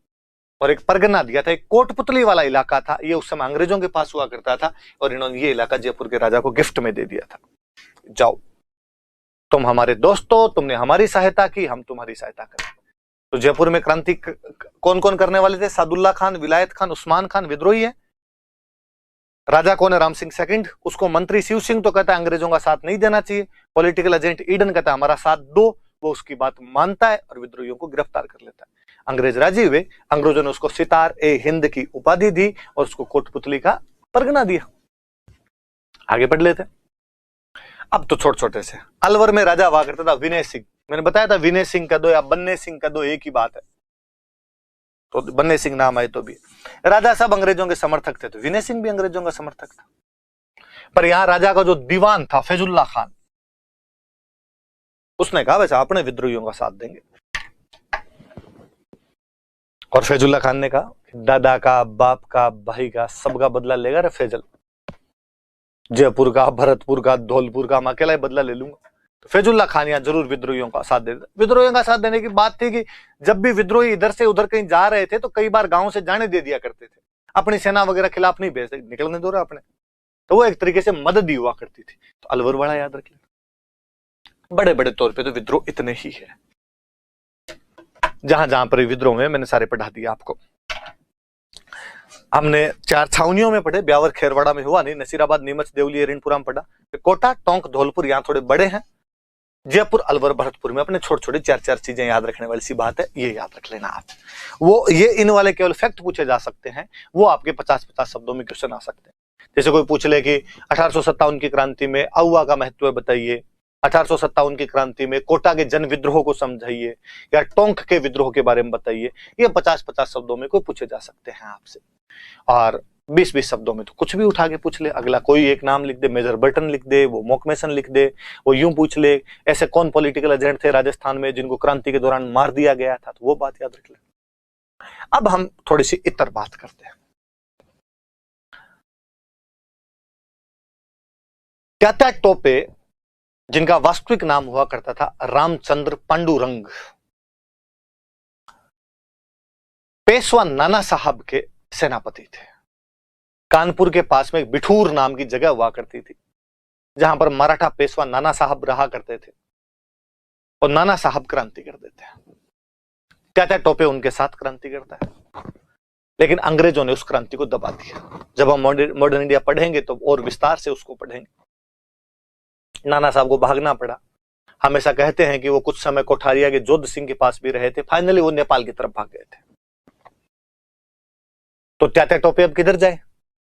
और एक परगना दिया था। एक कोटपुतली वाला इलाका था, ये उस समय अंग्रेजों के पास हुआ करता था, और इन्होंने ये इलाका जयपुर के राजा को गिफ्ट में दे दिया था। जाओ तुम हमारे दोस्त हो, तुमने हमारी सहायता की, हम तुम्हारी सहायता करें। तो जयपुर में क्रांति कौन कौन करने वाले थे? सादुल्ला खान, विलायत खान, उस्मान खान विद्रोही है। राजा कौन है? राम सिंह सेकंड। उसको मंत्री शिव सिंह तो कहता है अंग्रेजों का साथ नहीं देना चाहिए। पॉलिटिकल एजेंट ईडन कहता है हमारा साथ दो, वो उसकी बात मानता है और विद्रोहियों को गिरफ्तार कर लेता है। अंग्रेज राजी हुए, अंग्रेजों ने उसको सितार ए हिंद की उपाधि दी और उसको कोटपुतली का परगना दिया। आगे बढ़ लेते। अब तो छोटे छोटे से अलवर में राजा हुआ करता था विनय सिंह। मैंने बताया था विनय सिंह का दो या बन्ने सिंह का दो एक ही बात है, तो बन्ने सिंह नाम आए तो भी राजा सब अंग्रेजों के समर्थक थे, तो विनय सिंह भी अंग्रेजों का समर्थक था। पर यहां राजा का जो दीवान था फैजुल्ला खान, उसने कहा वैसे अपने विद्रोहियों का साथ देंगे। और फैजुल्ला खान ने कहा दादा का, बाप का, भाई का, सबका बदला लेगा रे फैजल। जयपुर का, भरतपुर का, धौलपुर का, मैं अकेला ही बदला ले लूंगा। तो फैजुल्ला खान यहां जरूर विद्रोहियों का साथ देता। विद्रोहियों का साथ देने की बात थी कि जब भी विद्रोही इधर से उधर कहीं जा रहे थे तो कई बार गांव से जाने दे दिया करते थे, अपनी सेना वगैरह खिलाफ नहीं भेजते, निकलने दो रहे अपने। तो वो एक तरीके से मदद ही हुआ करती थी। तो अलवर वाला याद रख लेना। बड़े बड़े तौर पर तो विद्रोह इतने ही है। जहां जहां पर विद्रोह में मैंने सारे पढ़ा दिया आपको। हमने 4 छावनियों में पढ़े, ब्यावर खेरवाड़ा में हुआ नहीं, नसीराबाद, नीमच, देवली, ऋणपुरा में पढ़ा। कोटा, टोंक, धौलपुर यहां थोड़े बड़े हैं। जयपुर, अलवर, भरतपुर में अपने छोटे छोटे 4 चीजें याद रखने वाली सी बात है, ये याद रख लेना आप। वो ये इन वाले केवल फैक्ट पूछे जा सकते हैं, वो आपके 50-50 शब्दों में क्वेश्चन आ सकते हैं। जैसे कोई पूछ ले कि 1857 की क्रांति में अहुआ का महत्व बताइए, 1857 की क्रांति में कोटा के जन विद्रोह को समझाइए, या टोंक के विद्रोह के बारे में बताइए। ये 50-50 शब्दों में कोई पूछे जा सकते हैं आपसे। और 20-20 शब्दों में तो कुछ भी उठा के पूछ ले। अगला कोई एक नाम लिख दे, मेजर बर्टन लिख दे, वो मोकमेसन लिख दे, वो यूं पूछ ले ऐसे कौन पॉलिटिकल एजेंट थे राजस्थान में जिनको क्रांति के दौरान मार दिया गया था, तो वो बात याद रख ले। अब हम थोड़ी सी इतर बात करते हैं। क्या टोपे, जिनका वास्तविक नाम हुआ करता था रामचंद्र पांडुरंग, पेशवा नाना साहब के सेनापति थे। कानपुर के पास में एक बिठूर नाम की जगह हुआ करती थी, जहां पर मराठा पेशवा नाना साहब रहा करते थे, और नाना साहब क्रांति कर देते हैं। तात्या टोपे उनके साथ क्रांति करता है, लेकिन अंग्रेजों ने उस क्रांति को दबा दिया। जब हम मॉडर्न इंडिया पढ़ेंगे तो और विस्तार से उसको पढ़ेंगे। नाना साहब को भागना पड़ा। हमेशा कहते हैं कि वो कुछ समय कोठारिया के जोध सिंह के पास भी रहे थे, फाइनली वो नेपाल की तरफ भाग गए थे। तो तात्या टोपे अब किधर जाए?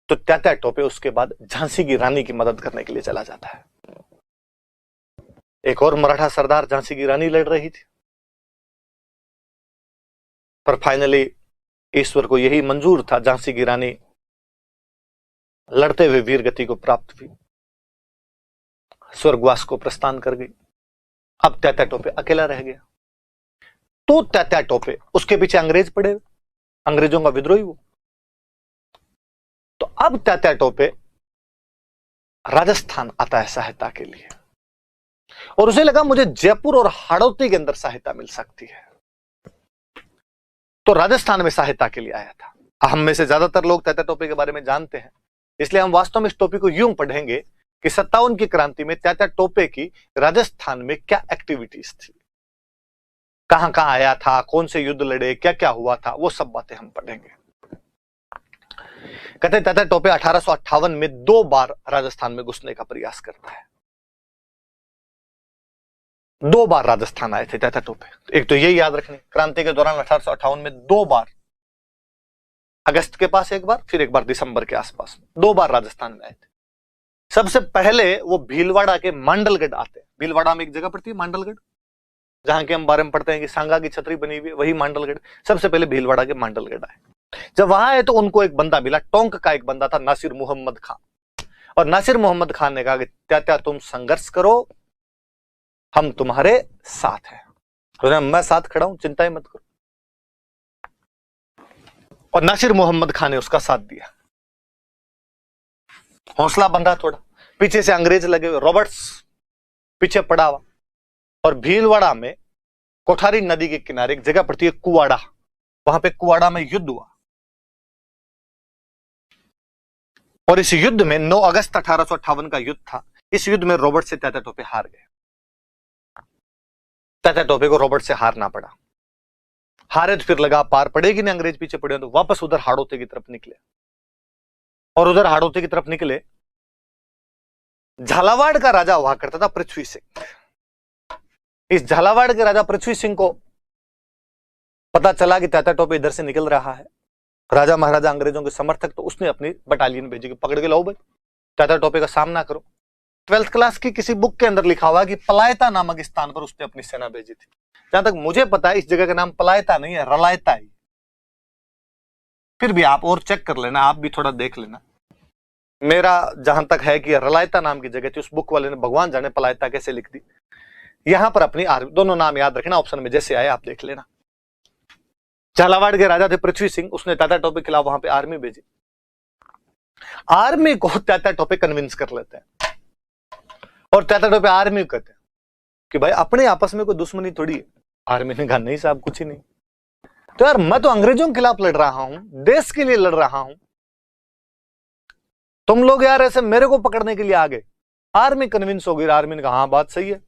तो तात्या टोपे उसके बाद झांसी की रानी की मदद करने के लिए चला जाता है। एक और मराठा सरदार झांसी की रानी लड़ रही थी, पर फाइनली ईश्वर को यही मंजूर था, झांसी की रानी लड़ते हुए वीर गति को प्राप्त हुई, स्वर्गवास को प्रस्थान कर गई। अब तात्या टोपे अकेला रह गया। तो तात्या टोपे, उसके पीछे अंग्रेज पड़े, अंग्रेजों का विद्रोही वो। तो अब तात्या टोपे राजस्थान आता है सहायता के लिए, और उसे लगा मुझे जयपुर और हाड़ौती के अंदर सहायता मिल सकती है, तो राजस्थान में सहायता के लिए आया था। हम में से ज्यादातर लोग तात्या टोपे के बारे में जानते हैं, इसलिए हम वास्तव में इस टॉपिक को यूं पढ़ेंगे कि 57 की क्रांति में तात्या टोपे की राजस्थान में क्या एक्टिविटीज थी, कहां कहां आया था, कौन से युद्ध लड़े, क्या क्या हुआ था, वो सब बातें हम पढ़ेंगे। कहते हैं तात्या टोपे 1858 में 2 बार राजस्थान में घुसने का प्रयास करता है। 2 बार राजस्थान आए थे तात्या टोपे। एक तो ये याद रखने, क्रांति के दौरान 1858 में 2 बार, अगस्त के पास एक बार, फिर एक बार दिसंबर के आसपास में 2 बार राजस्थान में आए थे। सबसे पहले वो भीलवाड़ा के मांडलगढ़ आते हैं। भीलवाड़ा में एक जगह पड़ती है मांडलगढ़, जहां के हम बारे में पढ़ते हैं कि सांगा की छतरी बनी हुई है, वही मांडलगढ़। सबसे पहले भीलवाड़ा के मांडलगढ़ आए। जब वहां आए तो उनको एक बंदा मिला, टोंक का एक बंदा था, नासिर मोहम्मद खान। और नासिर मोहम्मद खान ने कहा कि तात्या तुम संघर्ष करो, हम तुम्हारे साथ हैं। तो मैं साथ खड़ा हूं, चिंता ही मत करो। और नासिर मोहम्मद खान ने उसका साथ दिया। हौसला बंधा थोड़ा, पीछे से अंग्रेज लगे हुए, रॉबर्ट्स पीछे पड़ा हुआ। और भीलवाड़ा में कोठारी नदी के किनारे एक जगह पड़ती है कुवाड़ा, वहां पे कुवाड़ा में युद्ध हुआ। और इस युद्ध में 9 अगस्त 1858 का युद्ध था। इस युद्ध में रॉबर्ट से तात्या टोपे हार गए। तात्या टोपे को रॉबर्ट से हारना पड़ा। हारे तो फिर लगा पार पड़ेगी नहीं, अंग्रेज पीछे पड़े, तो वापस उधर हाड़ौती की तरफ निकले। और उधर हाड़ौती की तरफ निकले, झालावाड़ का राजा हुआ करता था पृथ्वी सिंह। इस झालावाड़ के राजा पृथ्वी सिंह को पता चला कि तात्या टोपे इधर से निकल रहा है, राजा महाराजा अंग्रेजों के समर्थक, तो उसने अपनी बटालियन भेजी कि पकड़ के लाओ भाई, तात्या टोपे का सामना करो। 12th क्लास की किसी बुक के अंदर लिखा हुआ कि पलायता नामक स्थान पर उसने अपनी सेना भेजी थी। जहां तक मुझे पता है इस जगह का नाम पलायता नहीं है, रलायता ही। फिर भी आप और चेक कर लेना, आप भी थोड़ा देख लेना। मेरा जहां तक है कि रलायता नाम की जगह थी, उस बुक वाले ने भगवान जाने पलायता कैसे लिख दी। यहां पर अपनी आर्मी, दोनों नाम याद रखना, ऑप्शन में जैसे आए आप देख लेना। झालावाड़ के राजा थे पृथ्वी सिंह, उसने तात्या टोपे के खिलाफ वहां पे आर्मी भेजी। आर्मी को तात्या टोपे कन्विंस कर लेते हैं, और तात्या टोपे आर्मी को कहते हैं कि भाई अपने आपस में कोई दुश्मनी थोड़ी है। आर्मी ने कहा नहीं साहब, कुछ ही नहीं। तो यार मैं तो अंग्रेजों के खिलाफ लड़ रहा हूं, देश के लिए लड़ रहा हूं, तुम लोग यार ऐसे मेरे को पकड़ने के लिए आ गए। आर्मी कन्विंस हो गई। आर्मी ने कहा हाँ बात सही है,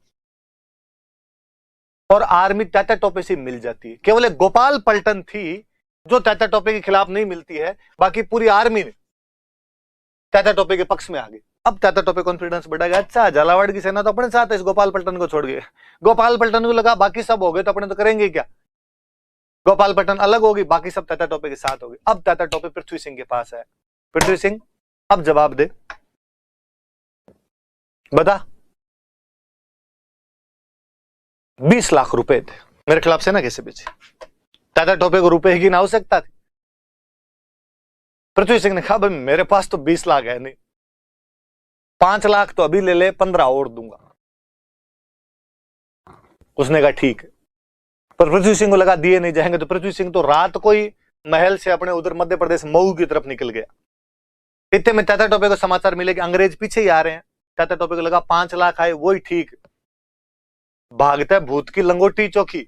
और आर्मी तात्या टोपे से मिल जाती है। केवल एक गोपाल पलटन थी जो तात्या टोपे के खिलाफ नहीं मिलती है, बाकी पूरी आर्मी ने तात्या टोपे के पक्ष में आ गई। अब तात्या टोपे कॉन्फिडेंस बढ़ेगा, अच्छा झालावाड़ की सेना तो अपने साथ है, इस गोपाल पलटन को छोड़ गए। गोपाल पलटन को लगा बाकी सब हो गए तो अपने तो करेंगे क्या, गोपाल पलटन अलग होगी, बाकी सब तात्या टोपे के साथ होगी। अब तात्या टोपे पृथ्वी सिंह के पास है। पृथ्वी सिंह अब जवाब दे, बता। 20 लाख रुपए थे, मेरे खिलाफ सेना कैसे बेची? तात्या टोपे को रुपए की ना आवश्यकता थी। पृथ्वी सिंह ने कहा भाई मेरे पास तो 20 लाख है नहीं, 5 लाख तो अभी ले ले, 15 और दूंगा। उसने कहा ठीक है। पर पृथ्वी सिंह को लगा दिए नहीं जाएंगे, तो पृथ्वी सिंह तो रात को ही महल से अपने उधर मध्य प्रदेश मऊ की तरफ निकल गया। इतने में तात्या टोपे को समाचार मिले कि अंग्रेज पीछे ही आ रहे हैं। तात्या टोपे को लगा 5 लाख आए वही ठीक, भागता है भूत की लंगोटी चौकी।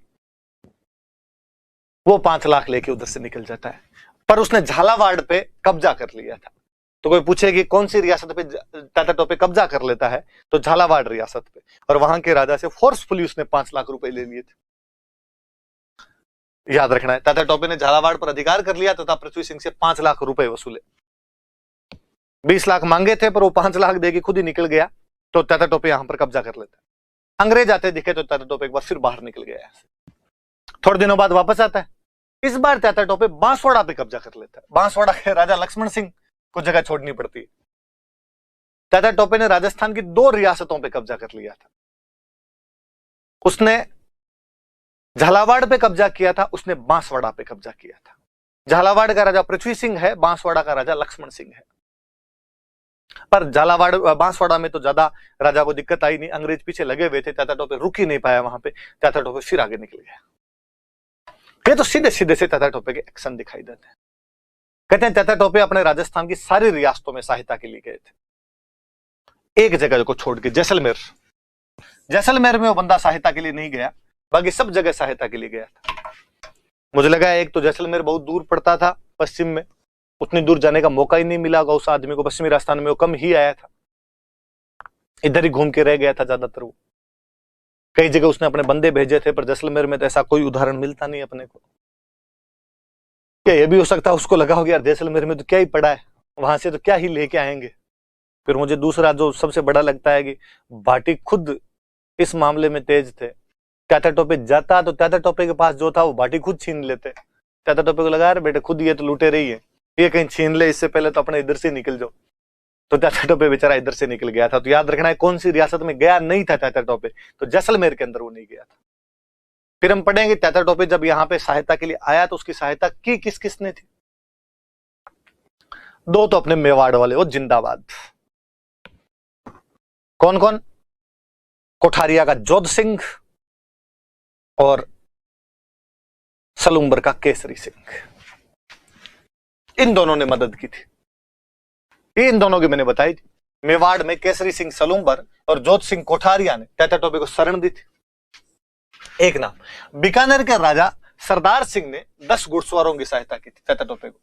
वो 5 लाख लेके उधर से निकल जाता है, पर उसने झालावाड़ पे कब्जा कर लिया था। तो कोई पूछे कि कौन सी रियासत पे तात्या टोपे कब्जा कर लेता है, तो झालावाड़ रियासत पे, और वहां के राजा से फोर्सफुली उसने 5 लाख रुपए ले लिए थे। याद रखना है, तात्या टोपे ने झालावाड़ पर अधिकार कर लिया तथा पृथ्वी सिंह से 5 लाख रुपए वसूले। 20 लाख मांगे थे पर वो 5 लाख देके खुद ही निकल गया, तो तात्या टोपे यहां पर कब्जा कर लेता है। अंग्रेज आते दिखे तो तात्या टोपे एक बार फिर बाहर निकल गया। थोड़े दिनों बाद वापस आता है, इस बार तात्या टोपे बांसवाड़ा पे कब्जा कर लेता है। बांसवाड़ा के राजा लक्ष्मण सिंह को जगह छोड़नी पड़ती है। तात्या टोपे ने राजस्थान की 2 रियासतों पे कब्जा कर लिया था। उसने झालावाड़ पे कब्जा किया था, उसने बांसवाड़ा पे कब्जा किया था। झालावाड़ का राजा पृथ्वी सिंह है, बांसवाड़ा का राजा लक्ष्मण सिंह है। पर झालावाड़ बांसवाड़ा में तो ज्यादा राजा को दिक्कत आई नहीं, अंग्रेज पीछे लगे हुए थे, तात्या टोपे रुक ही नहीं पाया वहां पे, तात्या टोपे फिर आगे निकल गया। ये तो सीधे सीधे से तात्या टोपे के एक्शन दिखाई देते हैं। कहते हैं तात्या टोपे अपने राजस्थान की सारी रियासतों में सहायता के लिए गए थे, एक जगह को छोड़ के, जैसलमेर। जैसलमेर में वो बंदा सहायता के लिए नहीं गया, बाकी सब जगह सहायता के लिए गया था। मुझे लगा एक तो जैसलमेर बहुत दूर पड़ता था पश्चिम में, उतनी दूर जाने का मौका ही नहीं मिला होगा उस आदमी को, पश्चिमी राजस्थान में वो कम ही आया था, इधर ही घूम के रह गया था ज्यादातर। वो कई जगह उसने अपने बंदे भेजे थे, पर जैसलमेर में तो ऐसा कोई उदाहरण मिलता नहीं अपने को। क्या ये भी हो सकता है उसको लगा हो यार जैसलमेर में तो क्या ही पड़ा है, वहां से तो क्या ही लेके आएंगे। फिर मुझे दूसरा जो सबसे बड़ा लगता है कि भाटी खुद इस मामले में तेज थे। तात्या टोपे जाता तो तात्या टोपे के पास जो था वो भाटी खुद छीन लेते। तात्या टोपे को लगा यार बेटे खुद ये तो लूटे रही है, ये कहीं छीन ले, इससे पहले तो अपने इधर से निकल जाओ। तो तात्या टोपे बेचारा इधर से निकल गया था। तो याद रखना है कौन सी रियासत में गया नहीं था तात्या टोपे, तो जैसलमेर के अंदर वो नहीं गया था। फिर हम पढ़ेंगे तात्या टोपे जब यहाँ पे सहायता के लिए आया तो उसकी सहायता की किस किसने थी। 2 तो अपने मेवाड़ वाले, वो जिंदाबाद। कौन कौन? कोठारिया का जोध सिंह और सलूम्बर का केसरी सिंह, इन दोनों ने मदद की थी। इन दोनों की मैंने बताई थी। मेवाड़ में केसरी सिंह सलूम्बर और जोध सिंह कोठारिया ने तात्या टोपे को शरण दी थी। एक नाम, बीकानेर के राजा सरदार सिंह ने 10 घुड़सवारों की सहायता की थी तात्या टोपे को,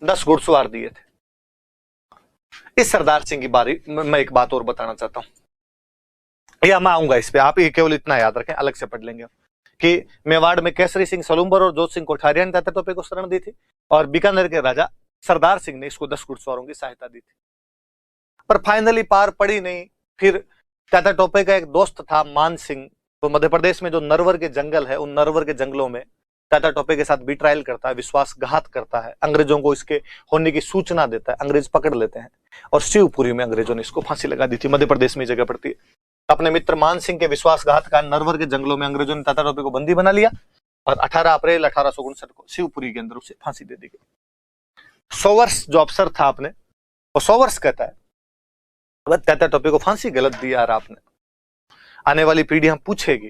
10 घुड़सवार दिए थे। इस सरदार सिंह की बारी मैं एक बात और बताना चाहता हूं, या मैं आऊंगा इस पे, आप ये केवल इतना याद रखें, अलग से पढ़ लेंगे कि मेवाड़ में केसरी सिंह सलूम्बर और जोध सिंह कोठारिया ने तात्या टोपे को शरण दी थी, और बीकानेर के राजा सरदार सिंह ने इसको 10 घुड़सवारों की सहायता दी थी। पर फाइनली पार पड़ी नहीं। फिर तात्या टोपे का एक दोस्त था मान सिंह, तो मध्य प्रदेश में जो नरवर के जंगल है, उन नरवर के जंगलों में तात्या टोपे के साथ बिट्रायल करता है, विश्वासघात करता है, अंग्रेजों को इसके होने की सूचना देता है, अंग्रेज पकड़ लेते हैं, और शिवपुरी में अंग्रेजों ने इसको फांसी लगा दी थी। मध्य प्रदेश में जगह पड़ती है। अपने मित्र मान सिंह के विश्वासघात का नरवर के जंगलों में अंग्रेजों ने तात्या टोपे को बंदी बना लिया, और 18 अप्रैल 1859 को शिवपुरी के अंदर उसे फांसी दे दी गई। सोवर्स जो अफसर था अपने, वो सोवर्स कहता है तात्या टोपे को फांसी गलत दी यार आपने। आने वाली पीढ़ियां पूछेगी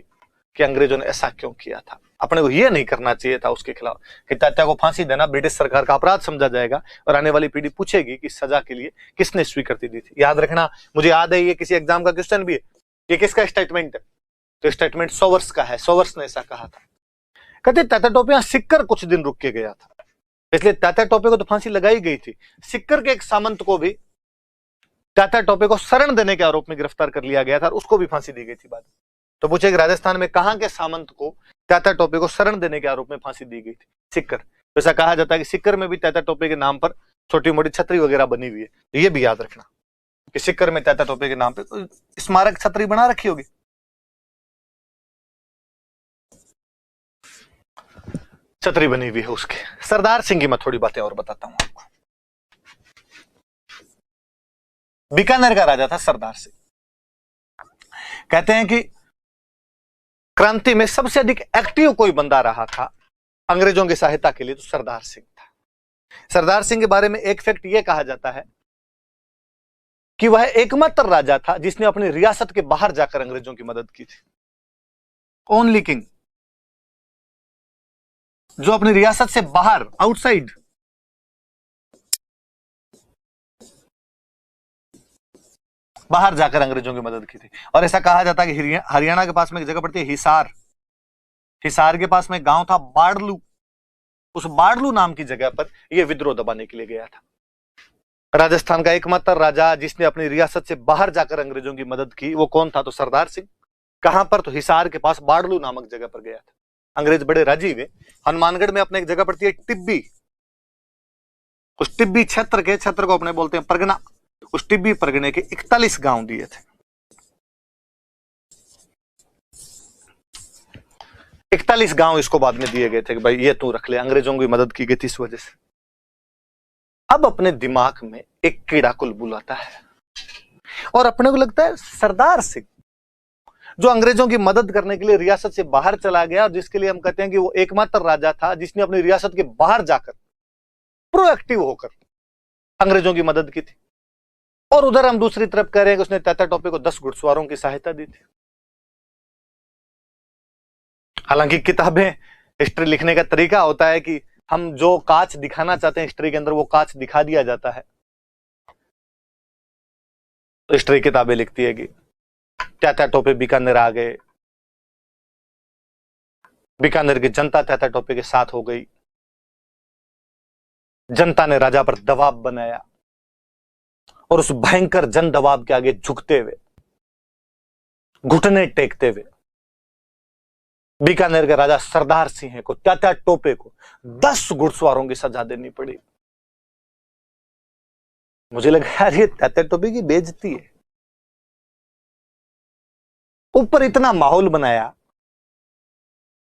कि अंग्रेजों ने ऐसा क्यों किया था, अपने को यह नहीं करना चाहिए था उसके खिलाफ, कि तात्या को फांसी देना ब्रिटिश सरकार का अपराध समझा जाएगा, और आने वाली पीढ़ी पूछेगी कि सजा के लिए किसने स्वीकृति दी थी। याद रखना, मुझे याद है ये किसी एग्जाम का क्वेश्चन भी है, ये किसका स्टेटमेंट है, तो स्टेटमेंट सोवर्स का है। सोवर्स ने ऐसा कहा था। कहते तात्या टोपे यहां सिक्कर कुछ दिन रुक के गया था, इसलिए तात्या टोपे को तो फांसी लगाई गई थी, सिक्कर के एक सामंत को भी तात्या टोपे को शरण देने के आरोप में गिरफ्तार कर लिया गया था, और उसको भी फांसी दी गई थी बाद में। तो पूछे कि राजस्थान में कहां के सामंत को तात्या टोपे को शरण देने के आरोप में फांसी दी गई थी? सिक्कर। तो ऐसा कहा जाता है कि सिक्कर में भी तात्या टोपे के नाम पर छोटी मोटी छतरी वगैरह बनी हुई है। तो ये भी याद रखना कि सिक्कर में तात्या टोपे के नाम पे स्मारक छतरी बना रखी होगी। छतरी बनी हुई है उसके। सरदार सिंह की मैं थोड़ी बातें और बताता हूं आपको। बीकानेर का राजा था सरदार सिंह। कहते हैं कि क्रांति में सबसे अधिक एक्टिव कोई बंदा रहा था अंग्रेजों की सहायता के लिए, तो सरदार सिंह था। सरदार सिंह के बारे में एक फैक्ट यह कहा जाता है कि वह एकमात्र राजा था जिसने अपनी रियासत के बाहर जाकर अंग्रेजों की मदद की थी। ओनली किंग जो अपनी रियासत से बाहर, आउटसाइड, बाहर जाकर अंग्रेजों की मदद की थी। और ऐसा कहा जाता है कि हरियाणा के पास में एक जगह पड़ती है हिसार, हिसार के पास में गांव था बाड़लू, उस बाड़लू नाम की जगह पर यह विद्रोह दबाने के लिए गया था। राजस्थान का एकमात्र राजा जिसने अपनी रियासत से बाहर जाकर अंग्रेजों की मदद की वो कौन था? तो सरदार सिंह। कहां पर? तो हिसार के पास बाड़लू नामक जगह पर गया था। अंग्रेज बड़े राजी हुए। हनुमानगढ़ में अपने एक जगह पड़ती है टिब्बी, उस टिब्बी क्षेत्र को अपने बोलते हैं परगना। उस टिब्बी परगने के 41 गांव दिए थे। 41 गांव इसको बाद में दिए गए थे कि भाई ये तू रख ले। अंग्रेजों की मदद की गई थी इस वजह से। अब अपने दिमाग में एक कीड़ा कुल बुलाता है और अपने को लगता है सरदार सिंह जो अंग्रेजों की मदद करने के लिए रियासत से बाहर चला गया और जिसके लिए हम कहते हैं कि वो एकमात्र राजा था जिसने अपनी रियासत के बाहर जाकर प्रोएक्टिव होकर अंग्रेजों की मदद की थी। और उधर हम दूसरी तरफ कह रहे हैं कि उसने तात्या टोपे को 10 घुड़सवारों की सहायता दी थी। हालांकि किताबें, हिस्ट्री लिखने का तरीका होता है कि हम जो कांच दिखाना चाहते हैं हिस्ट्री के अंदर वो कांच दिखा दिया जाता है। तो हिस्ट्री किताबें लिखती है कि तात्या टोपे बीकानेर आ गए, बीकानेर की जनता तात्या टोपे के साथ हो गई, जनता ने राजा पर दबाव बनाया और उस भयंकर जन दबाव के आगे झुकते हुए, घुटने टेकते हुए बीकानेर के राजा सरदार सिंह को, तात्या टोपे को 10 घुड़सवारों की सजा देनी पड़ी। मुझे लगा यार ये तात्या टोपे की बेइज्जती है। ऊपर इतना माहौल बनाया,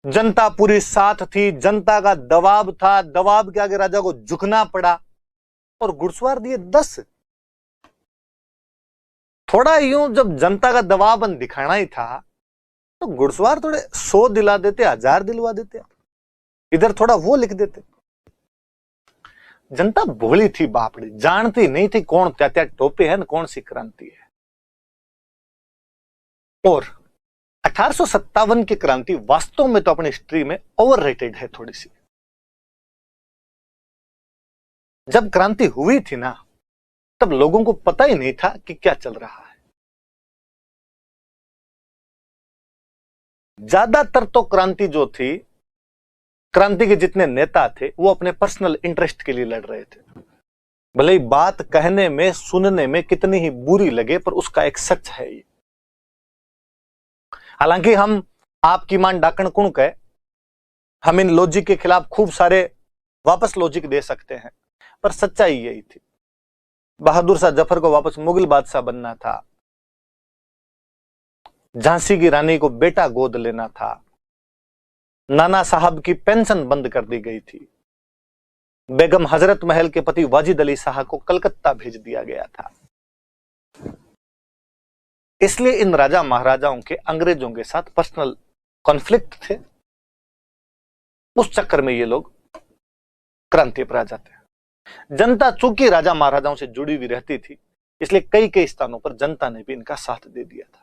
जनता पूरी साथ थी, जनता का दबाव था, दबाव के आगे राजा को झुकना पड़ा और घुड़सवार दिए 10। थोड़ा यूं जब जनता का दबाव दिखाना ही था तो घुड़सवार थोड़े 100 दिला देते, 1000 दिलवा देते, इधर थोड़ा वो लिख देते। जनता भोली थी बापड़ी, जानती नहीं थी कौन तात्या टोपे है न कौन सी क्रांति है। और 1857 की क्रांति वास्तव में तो अपनी हिस्ट्री में ओवररेटेड है थोड़ी सी। जब क्रांति हुई थी ना तब लोगों को पता ही नहीं था कि क्या चल रहा है। ज्यादातर तो क्रांति जो थी, क्रांति के जितने नेता थे वो अपने पर्सनल इंटरेस्ट के लिए लड़ रहे थे। भले ही बात कहने में, सुनने में कितनी ही बुरी लगे पर उसका एक सच है ये। हालांकि हम आपकी मान डाकण कुण कहे, हम इन लॉजिक के खिलाफ खूब सारे वापस लॉजिक दे सकते हैं पर सच्चाई यही थी। बहादुर शाह जफर को वापस मुगल बादशाह बनना था, झांसी की रानी को बेटा गोद लेना था, नाना साहब की पेंशन बंद कर दी गई थी, बेगम हजरत महल के पति वाजिद अली शाह को कलकत्ता भेज दिया गया था। इसलिए इन राजा महाराजाओं के अंग्रेजों के साथ पर्सनल कॉन्फ्लिक्ट थे। उस चक्कर में ये लोग क्रांति पर आ जाते हैं। जनता चूंकि राजा महाराजाओं से जुड़ी हुई रहती थी इसलिए कई कई स्थानों पर जनता ने भी इनका साथ दे दिया था।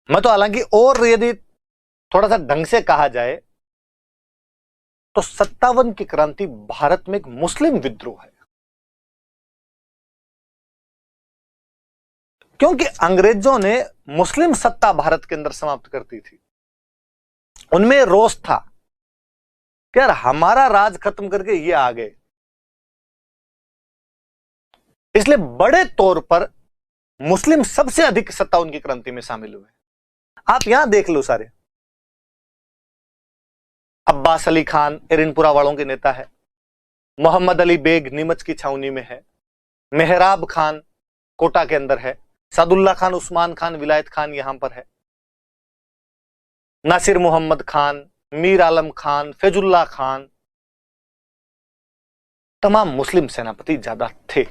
मैं तो हालांकि और यदि थोड़ा सा ढंग से कहा जाए तो 57 की क्रांति भारत में एक मुस्लिम विद्रोह है, क्योंकि अंग्रेजों ने मुस्लिम सत्ता भारत के अंदर समाप्त कर दी थी। उनमें रोष था कि यार हमारा राज खत्म करके ये आ गए। इसलिए बड़े तौर पर मुस्लिम सबसे अधिक सत्ता उनकी क्रांति में शामिल हुए। आप यहां देख लो सारे, अब्बास अली खान एरिनपुरा वालों के नेता है, मोहम्मद अली बेग नीमच की छावनी में है, मेहराब खान कोटा के अंदर है, सादुल्ला खान, उस्मान खान, विलायत खान यहां पर है, नासिर मोहम्मद खान, मीर आलम खान, फैजुल्ला खान, तमाम मुस्लिम सेनापति ज्यादा थे।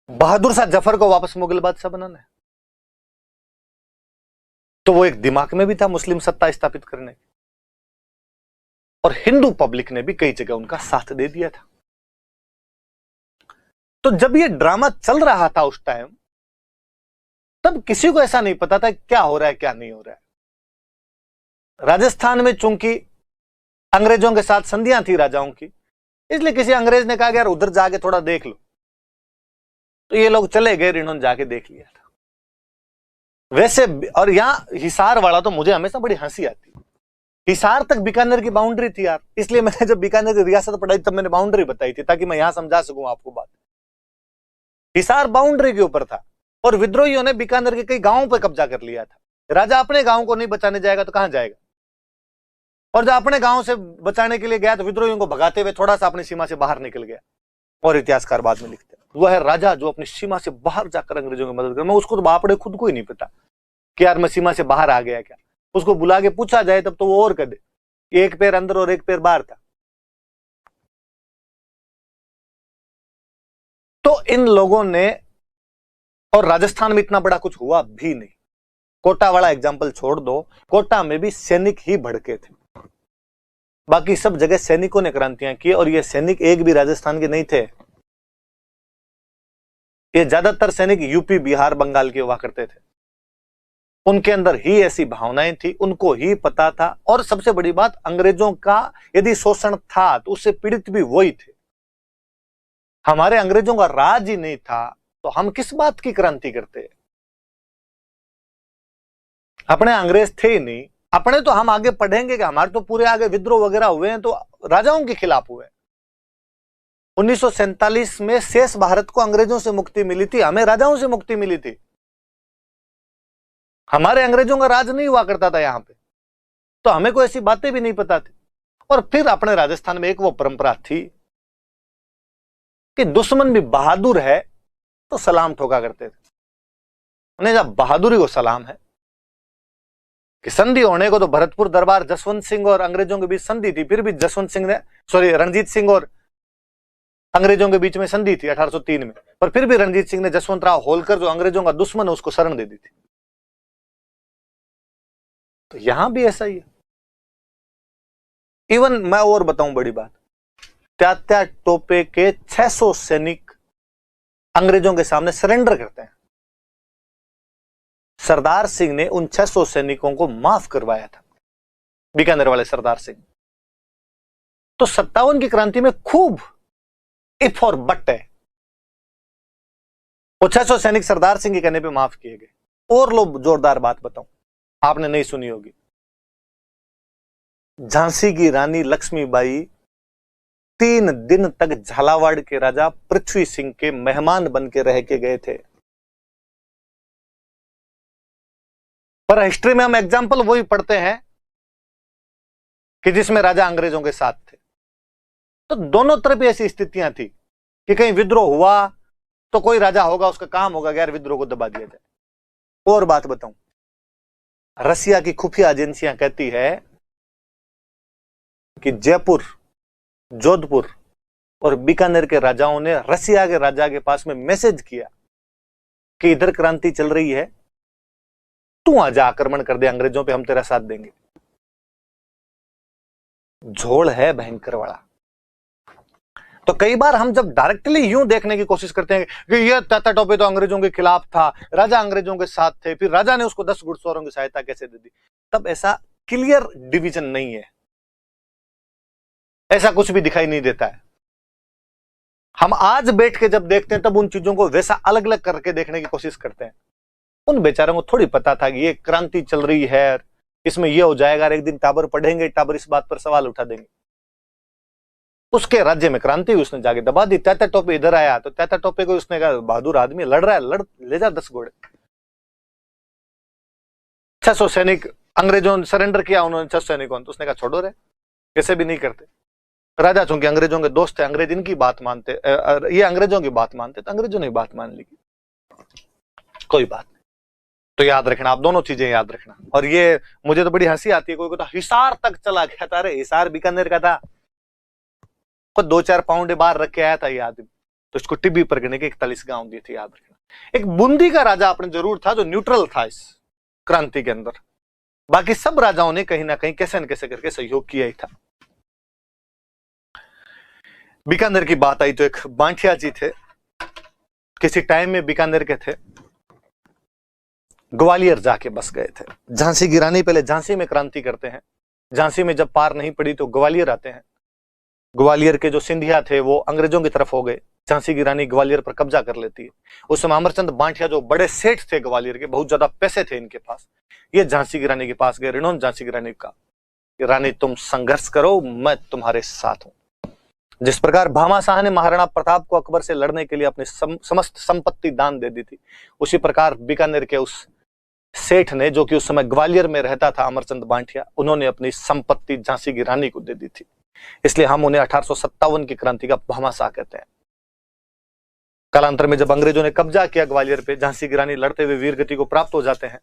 बहादुर शाह जफर को वापस मुगल बादशाह बनाना है तो वो एक दिमाग में भी था मुस्लिम सत्ता स्थापित करने, और हिंदू पब्लिक ने भी कई जगह उनका साथ दे दिया था। तो जब ये ड्रामा चल रहा था उस टाइम, तब किसी को ऐसा नहीं पता था क्या हो रहा है क्या नहीं हो रहा है। राजस्थान में चूंकि अंग्रेजों के साथ संधियां थी राजाओं की, इसलिए किसी अंग्रेज ने कहा कि यार उधर जाके थोड़ा देख लो, तो ये लोग चले गए, इन्होंने जाके देख लिया था। वैसे और यहां हिसार वाला तो मुझे हमेशा बड़ी हंसी आती है। हिसार तक बीकानेर की बाउंड्री थी यार। इसलिए मैंने जब बीकानेर की रियासत पढ़ाई तब मैंने बाउंड्री बताई थी, ताकि मैं यहां समझा सकूं आपको बात। हिसार बाउंड्री के ऊपर था और विद्रोहियों ने बीकानेर के कई गांवों पर कब्जा कर लिया था। राजा अपने गांव को नहीं बचाने जाएगा तो कहां जाएगा, और जब अपने गांव से बचाने के लिए गया तो विद्रोहियों को भगाते हुए थोड़ा सा अपनी सीमा से बाहर निकल गया। और इतिहासकार बाद में लिखते हैं वह है राजा जो अपनी सीमा से बाहर जाकर अंग्रेजों की मदद कर। मैं उसको तो बापड़े खुद को ही नहीं पता कि यार मैं सीमा से बाहर आ गया क्या। उसको बुला के पूछा जाए तब तो वो और कर दे, एक पैर अंदर और एक पैर बाहर था। तो इन लोगों ने, और राजस्थान में इतना बड़ा कुछ हुआ भी नहीं। कोटा वाला एग्जाम्पल छोड़ दो, कोटा में भी सैनिक ही भड़के थे, बाकी सब जगह सैनिकों ने क्रांतियां की। और ये सैनिक एक भी राजस्थान के नहीं थे, ये ज्यादातर सैनिक यूपी, बिहार, बंगाल के हुआ करते थे। उनके अंदर ही ऐसी भावनाएं थी, उनको ही पता था। और सबसे बड़ी बात, अंग्रेजों का यदि शोषण था तो उससे पीड़ित भी वही थे। हमारे अंग्रेजों का राज ही नहीं था तो हम किस बात की क्रांति करते। अपने अंग्रेज थे ही नहीं, अपने तो हम आगे पढ़ेंगे कि हमारे तो पूरे आगे विद्रोह वगैरह हुए हैं तो राजाओं के खिलाफ हुए। 1947 में शेष भारत को अंग्रेजों से मुक्ति मिली थी, हमें राजाओं से मुक्ति मिली थी। हमारे अंग्रेजों का राज नहीं हुआ करता था यहां पे, तो हमें कोई ऐसी बातें भी नहीं पता थी। और फिर अपने राजस्थान में एक वो परंपरा थी कि दुश्मन भी बहादुर है तो सलाम ठोका करते थे। उन्हें जब बहादुरी को सलाम है कि संधि होने को तो भरतपुर दरबार जसवंत सिंह और अंग्रेजों के बीच संधि थी, फिर भी रणजीत सिंह और अंग्रेजों के बीच में संधि थी 1803 में, पर फिर भी रणजीत सिंह ने जसवंत राव होलकर जो अंग्रेजों का दुश्मन है उसको शरण दे दी थी। तो यहां भी ऐसा ही है। इवन मैं और बताऊं बड़ी बात, तात्या टोपे के 600 सैनिक अंग्रेजों के सामने सरेंडर करते हैं। सरदार सिंह ने उन 600 सैनिकों को माफ करवाया था, बीकानेर वाले सरदार सिंह। तो 57 की क्रांति में खूब इफ और बट है। वो 600 सैनिक सरदार सिंह के कहने पे माफ किए गए। और लो जोरदार बात बताऊं, आपने नहीं सुनी होगी। झांसी की रानी लक्ष्मीबाई 3 दिन तक झालावाड़ के राजा पृथ्वी सिंह के मेहमान बन के रह के गए थे। पर हिस्ट्री में हम एग्जाम्पल वही पढ़ते हैं कि जिसमें राजा अंग्रेजों के साथ थे। तो दोनों तरफ ऐसी स्थितियां थी कि कहीं विद्रोह हुआ तो कोई राजा होगा, उसका काम होगा यार विद्रोह को दबा दिया जाए। और बात बताऊं, रसिया की खुफिया एजेंसियां कहती है कि जयपुर, जोधपुर और बीकानेर के राजाओं ने रसिया के राजा के पास में मैसेज किया कि इधर क्रांति चल रही है, तू आजा आक्रमण कर दे अंग्रेजों पे, हम तेरा साथ देंगे। झोल है भयंकर वाला। तो कई बार हम जब डायरेक्टली यूं देखने की कोशिश करते हैं कि यह तात्या टोपे तो अंग्रेजों के खिलाफ था, राजा अंग्रेजों के साथ थे, फिर राजा ने उसको 10 घुड़सवारों की सहायता कैसे दे दी, तब ऐसा क्लियर डिवीजन नहीं है, ऐसा कुछ भी दिखाई नहीं देता है। हम आज बैठ के जब देखते हैं तब उन चीजों को वैसा अलग अलग करके देखने की कोशिश करते हैं। उन बेचारों को थोड़ी पता था कि ये क्रांति चल रही है, इसमें ये हो जाएगा, एक दिन टाबर पढ़ेंगे, टाबर इस बात पर सवाल उठा देंगे। उसके राज्य में क्रांति हुई, उसने जाके दबा दी। तात्या टोपे इधर आया तो तात्या टोपे को उसने कहा बहादुर आदमी लड़ रहा है, लड़ ले जा 10 घोड़े। 600 सैनिक अंग्रेजों ने सरेंडर किया, उन्होंने 600 सैनिकों ने, तो उसने कहा छोड़ो रे, कैसे भी नहीं करते। राजा चूंकि अंग्रेजों के दोस्त थे, अंग्रेज इनकी बात मानते, ये अंग्रेजों की बात मानते, तो अंग्रेजों ने बात मान ली, कोई बात नहीं। तो याद रखना, आप दोनों चीजें याद रखना। और ये मुझे तो बड़ी हंसी आती है, कोई कहता हिसार तक चला गया था। अरे हिसार बीकानेर का था, को 2-4 पाउंड बाहर रख के आया था ये आदमी, तो इसको टिब्बी परगने के 41 गांव दिए थे, याद रखना। एक बूंदी का राजा अपने जरूर था जो न्यूट्रल था इस क्रांति के अंदर, बाकी सब राजाओं ने कहीं ना कहीं कैसे न कैसे करके सहयोग किया ही था। बीकानेर की बात आई तो एक बांठिया जी थे, किसी टाइम में बीकानेर के थे, ग्वालियर जाके बस गए थे। झांसी की रानी पहले झांसी में क्रांति करते हैं, झांसी में जब पार नहीं पड़ी तो ग्वालियर आते हैं। ग्वालियर के जो सिंधिया थे वो अंग्रेजों की तरफ हो गए, झांसी की रानी ग्वालियर पर कब्जा कर लेती है। उस समय अमरचंद बांठिया जो बड़े सेठ थे ग्वालियर के, बहुत ज्यादा पैसे थे इनके पास, ये झांसी की रानी के पास गए, ऋणों झांसी की रानी का कि रानी तुम संघर्ष करो, मैं तुम्हारे साथ हूं। जिस प्रकार भामाशाह ने महाराणा प्रताप को अकबर से लड़ने के लिए अपनी समस्त संपत्ति दान दे दी थी, उसी प्रकार बीकानेर के उस सेठ ने, जो कि उस समय ग्वालियर में रहता था, अमरचंद बांठिया, उन्होंने अपनी संपत्ति झांसी की रानी को दे दी थी। इसलिए हम उन्हें 1857 की क्रांति का भामाशाह कहते हैं। कालांतर में जब अंग्रेजों ने कब्जा किया ग्वालियर पे, झांसी की रानी लड़ते हुए वीर गति को प्राप्त हो जाते हैं,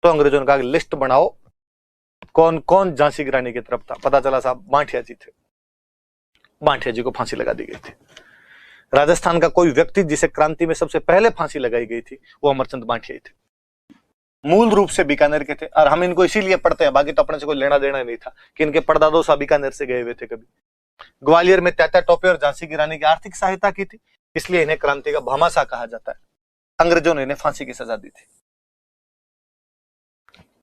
तो अंग्रेजों ने कहा कि लिस्ट बनाओ कौन कौन झांसी की रानी की तरफ था। पता चला साहब बांठिया जी थे। बांठिया जी को फांसी लगा दी गई थी। राजस्थान का कोई व्यक्ति जिसे क्रांति में सबसे पहले फांसी लगाई गई थी, वो अमरचंद बांठिया थे। मूल रूप से बीकानेर के थे, और हम इनको इसीलिए पढ़ते हैं, बाकी तो अपने से कोई लेना देना नहीं था कि इनके परदादो सा बीकानेर से गए हुए थे। कभी ग्वालियर में तात्या टोपे और झांसी की रानी की आर्थिक सहायता की थी, इसलिए इन्हें क्रांति का भामाशाह कहा जाता है। अंग्रेजों ने इन्हें फांसी की सजा दी थी।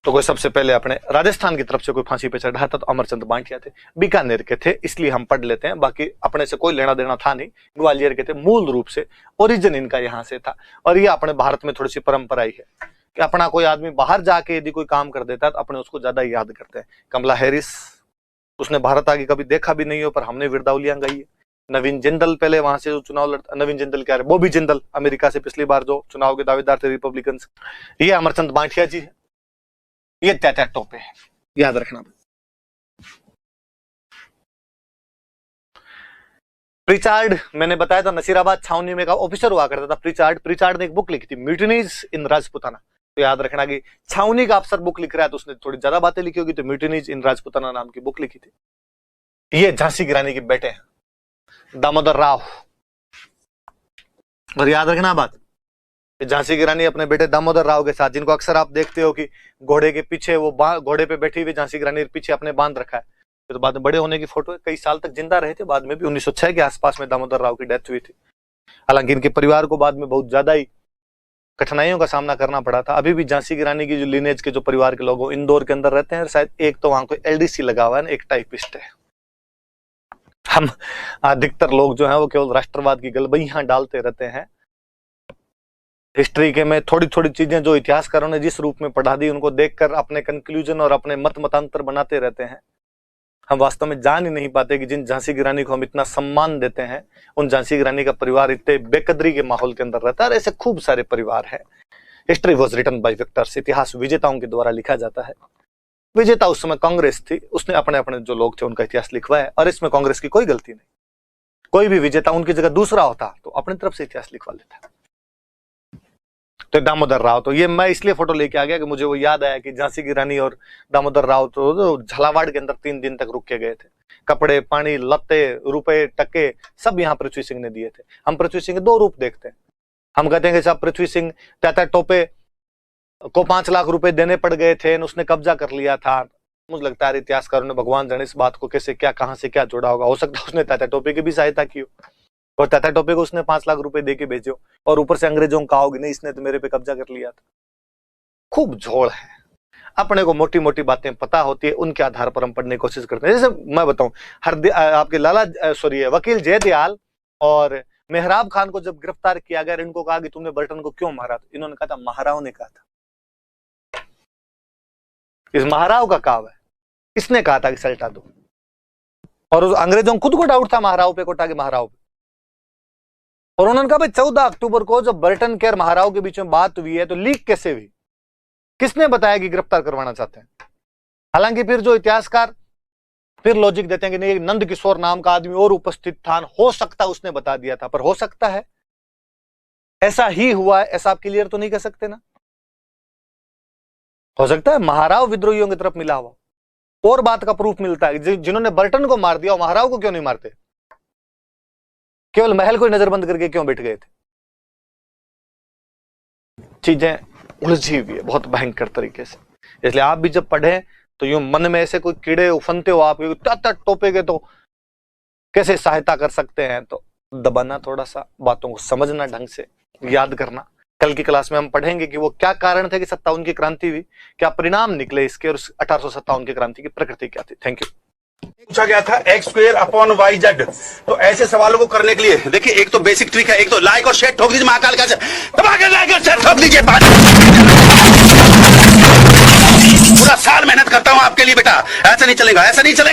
तो कोई सबसे पहले अपने राजस्थान की तरफ से कोई फांसी पे चढ़ा था तो अमरचंद बांठिया थे, बीकानेर के थे, इसलिए हम पढ़ लेते हैं, बाकी अपने से कोई लेना देना था नहीं। ग्वालियर के थे, मूल रूप से ओरिजिन इनका यहां से था। और ये अपने भारत में थोड़ी सी परंपरा ही है कि अपना कोई आदमी बाहर जाके यदि कोई काम कर देता है तो अपने उसको ज्यादा याद करते हैं। कमला हैरिस, उसने भारत आगे कभी देखा भी नहीं हो, पर हमने विरदावलियां गाई है। नवीन जिंदल पहले वहां से जो चुनाव लड़ता, नवीन जिंदल क्या है, बॉबी जिंदल, अमेरिका से पिछली बार जो चुनाव के दावेदार थे रिपब्लिकन। ये अमरचंद बांठिया जी है, ये तात्या टोपे है, याद रखना। प्रिचार्ड, मैंने बताया था नसीराबाद छावनी में का ऑफिसर हुआ करता था प्रिचार्ड ने एक बुक लिखी थी, म्यूटिनीज इन राजपुताना। तो याद रखना कि छावनी का अफसर बुक लिख रहा है तो उसने थोड़ी ज्यादा बातें लिखी होगी, तो म्यूटिनीज इन राजपुताना नाम की बुक लिखी थी। ये झांसी की रानी के बेटे हैं दामोदर राव। और याद रखना बात, झांसी की रानी अपने बेटे दामोदर राव के साथ, जिनको अक्सर आप देखते हो कि घोड़े के पीछे वो घोड़े पे बैठी हुई झांसी की रानी पीछे अपने बांध रखा है, तो बाद में बड़े होने की फोटो है। कई साल तक जिंदा रहे थे, बाद में भी 1906 के आसपास में दामोदर राव की डेथ हुई थी। हालांकि इनके परिवार को बाद में बहुत ज्यादा ही कठिनाइयों का सामना करना पड़ा था। अभी भी झांसी की रानी की जो लिनेज के जो परिवार के लोग इंदौर के अंदर रहते हैं, शायद एक तो वहां कोई LDC लगा हुआ है, एक टाइपिस्ट है। हम अधिकतर लोग जो है वो केवल राष्ट्रवाद की गलबैयां डालते रहते हैं। हिस्ट्री के में थोड़ी थोड़ी चीजें जो इतिहासकारों ने जिस रूप में पढ़ा दी, उनको देखकर अपने कंक्लूजन और अपने मतांतर बनाते रहते हैं। हम वास्तव में जान ही नहीं पाते कि जिन झांसी की रानी को हम इतना सम्मान देते हैं, उन झांसी की रानी का परिवार इतने बेकदरी के माहौल के अंदर रहता है। ऐसे खूब सारे परिवार हैं। History was written by victors, इतिहास विजेताओं के द्वारा लिखा जाता है। विजेता उस समय कांग्रेस थी, उसने अपने अपने जो लोग थे उनका इतिहास लिखवाया, और इसमें कांग्रेस की कोई गलती नहीं। कोई भी विजेता उनकी जगह दूसरा होता तो अपनी तरफ से इतिहास लिखवा लेता। तो दामोदर राव, तो ये मैं इसलिए फोटो लेके आ गया कि मुझे वो याद आया कि झांसी की रानी और दामोदर राव तो झालावाड़ के अंदर 3 दिन तक रुक के गए थे। कपड़े, पानी, लत्ते, रुपए, टके सब यहाँ पृथ्वी सिंह ने दिए थे। हम पृथ्वी सिंह के 2 रूप देखते हैं। हम कहते हैं कि साहब पृथ्वी सिंह तात्या टोपे को 5 लाख रुपए देने पड़ गए थे, उसने कब्जा कर लिया था। मुझे लगता है इतिहासकारों ने भगवान जाने इस बात को कैसे क्या कहां से क्या जोड़ा होगा। हो सकता है उसने तात्या टोपे की भी सहायता की हो, और तात्या टोपे को उसने 5 लाख रुपए देके भेजो, और ऊपर से अंग्रेजों का आओगे नहीं, इसने तो मेरे पे कब्जा कर लिया था। खूब झोल है। अपने को मोटी मोटी बातें पता होती है, उनके आधार पर हम पढ़ने की कोशिश करते हैं। जैसे मैं बताऊं, आपके वकील जयदयाल और मेहराब खान को जब गिरफ्तार किया गया, इनको कहा कि तुमने बर्टन को क्यों मारा, तो इन्होंने कहा था महाराव ने कहा था। इस महाराव का काम है, इसने कहा था कि सल्टा दो, और उस अंग्रेजों खुद को डाउट था महाराव पे, कोटा के महाराव पे। और उन्होंने कहा भाई 14 अक्टूबर को जब बर्टन के और महाराव के बीच में बात हुई है तो लीक कैसे हुई, किसने बताया कि गिरफ्तार करवाना चाहते हैं। हालांकि फिर जो इतिहासकार फिर लॉजिक देते हैं कि नहीं, नंद किशोर नाम का आदमी और उपस्थित था, हो सकता उसने बता दिया था, पर हो सकता है ऐसा ही हुआ है, ऐसा आप क्लियर तो नहीं कर सकते ना। हो सकता है महाराव विद्रोहियों की तरफ मिला हुआ, और बात का प्रूफ मिलता है जिन्होंने बर्टन को मार दिया महाराव को क्यों नहीं मारते, केवल महल को नजरबंद करके क्यों बैठ गए थे। चीजें उलझी हुई है बहुत भयंकर तरीके से। इसलिए आप भी जब पढ़े तो यूं मन में ऐसे कोई कीड़े उफनते हो आपके, तात्या टोपे के तो कैसे सहायता कर सकते हैं, तो दबाना, थोड़ा सा बातों को समझना, ढंग से याद करना। कल की क्लास में हम पढ़ेंगे कि वो क्या कारण थे कि 57 की क्रांति हुई, क्या परिणाम निकले इसके, और 1857 की क्रांति की प्रकृति क्या थी। Thank you. पूछा गया था x² / YZ। तो ऐसे सवालों को करने के लिए देखिए, एक तो बेसिक ट्रिक है, एक तो लाइक और शेयर ठोक दीजिए, महाकाल का दबा के लाइक और शेयर ठोक दीजिए। पूरा साल मेहनत करता हूँ आपके लिए बेटा, ऐसा नहीं चलेगा, ऐसा नहीं चलेगा।